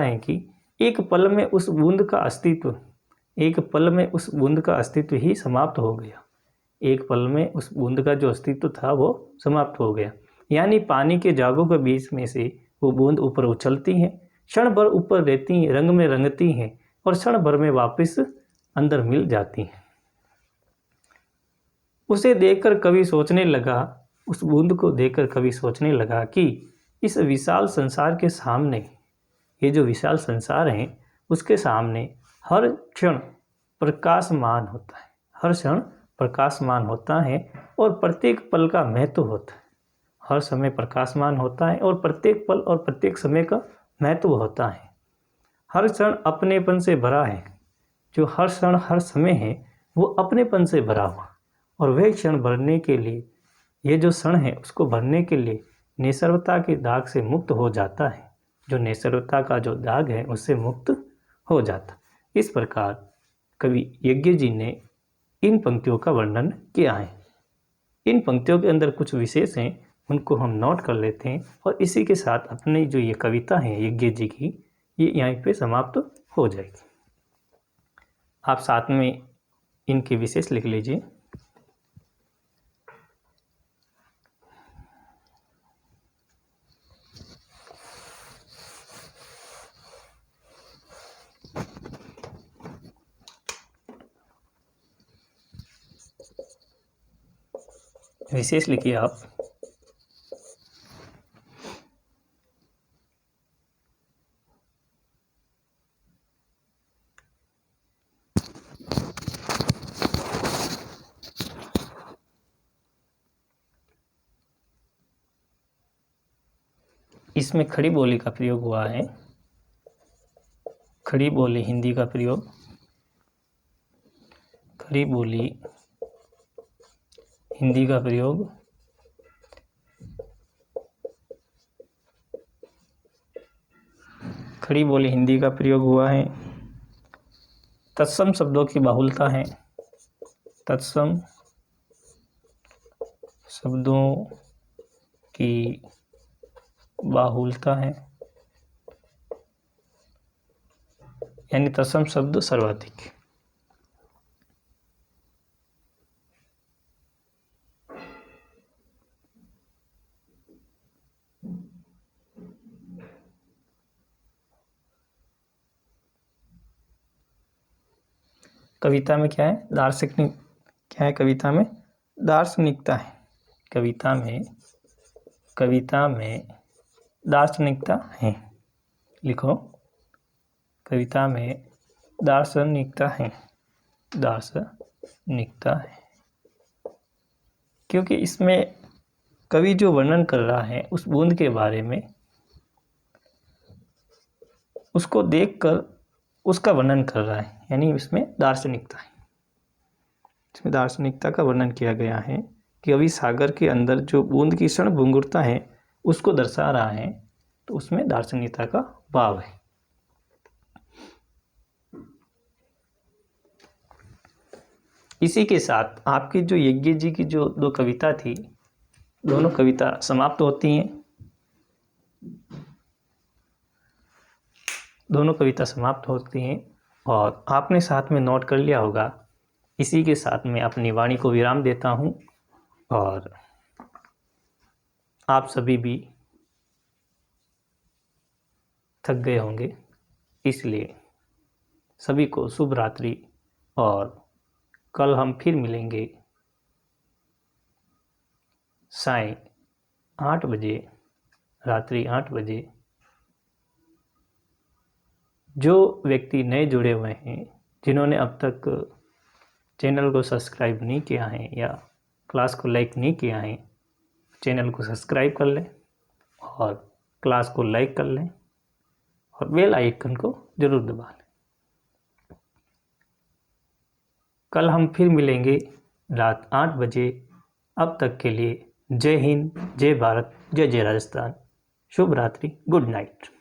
है कि एक पल में उस बूंद का अस्तित्व ही समाप्त हो गया। एक पल में उस बूंद का जो अस्तित्व था वो समाप्त हो गया। यानी पानी के जागों के बीच में से वो बूंद ऊपर उछलती हैं, क्षण भर ऊपर रहती हैं, रंग में रंगती हैं और क्षण भर में वापस अंदर मिल जाती हैं। उसे देखकर कवि सोचने लगा, उस बूंद को देखकर कवि सोचने लगा कि इस विशाल संसार के सामने, ये जो विशाल संसार है उसके सामने हर क्षण प्रकाशमान होता है, हर क्षण प्रकाशमान होता है और प्रत्येक पल का महत्व होता है। हर समय प्रकाशमान होता है और प्रत्येक पल और प्रत्येक समय का महत्व होता है। हर क्षण अपनेपन से भरा है, जो हर क्षण हर समय है वो अपनेपन से भरा हुआ, और वह क्षण भरने के लिए, ये जो क्षण है उसको भरने के लिए निसर्वता के दाग से मुक्त हो जाता है। जो निसर्वता का जो दाग है उससे मुक्त हो जाता। इस प्रकार कवि यज्ञ जी ने इन पंक्तियों का वर्णन किया है। इन पंक्तियों के अंदर कुछ विशेष हैं, उनको हम नोट कर लेते हैं और इसी के साथ अपनी जो ये कविता है यज्ञ जी की, ये यहाँ पे समाप्त हो जाएगी। आप साथ में इनके विशेष लिख लीजिए। विशेष लिखिए आप। इसमें खड़ी बोली का प्रयोग हुआ है, खड़ी बोली हिंदी का प्रयोग, खड़ी बोली हिंदी का प्रयोग, खड़ी बोली हिंदी का प्रयोग हुआ है। तत्सम शब्दों की बाहुलता है, तत्सम शब्दों की बाहुलता है, यानी तत्सम शब्द सर्वाधिक। कविता में क्या है? दार्शनिक क्या है? कविता में दार्शनिकता है। कविता में दार्शनिकता है। लिखो, कविता में दार्शनिकता है, दार्शनिकता है, क्योंकि इसमें कवि जो वर्णन कर रहा है उस बूंद के बारे में, उसको देखकर उसका वर्णन कर रहा है, यानी इसमें दार्शनिकता है। इसमें दार्शनिकता का वर्णन किया गया है कि अभी सागर के अंदर जो बूंद की क्षण भंगुरता है उसको दर्शा रहा है, तो उसमें दार्शनिकता का भाव है। इसी के साथ आपकी जो यज्ञ जी की जो दो कविता थी, दोनों कविता समाप्त होती हैं। दोनों कविता समाप्त होती हैं और आपने साथ में नोट कर लिया होगा। इसी के साथ मैं अपनी वाणी को विराम देता हूँ और आप सभी भी थक गए होंगे, इसलिए सभी को शुभ रात्रि, और कल हम फिर मिलेंगे साय 8 बजे, रात्रि 8 बजे। जो व्यक्ति नए जुड़े हुए हैं, जिन्होंने अब तक चैनल को सब्सक्राइब नहीं किया है या क्लास को लाइक नहीं किया है, चैनल को सब्सक्राइब कर लें और क्लास को लाइक कर लें और बेल आइकन को ज़रूर दबा लें। कल हम फिर मिलेंगे रात 8 बजे। अब तक के लिए जय हिंद, जय भारत, जय जय राजस्थान। शुभ रात्रि, गुड नाइट।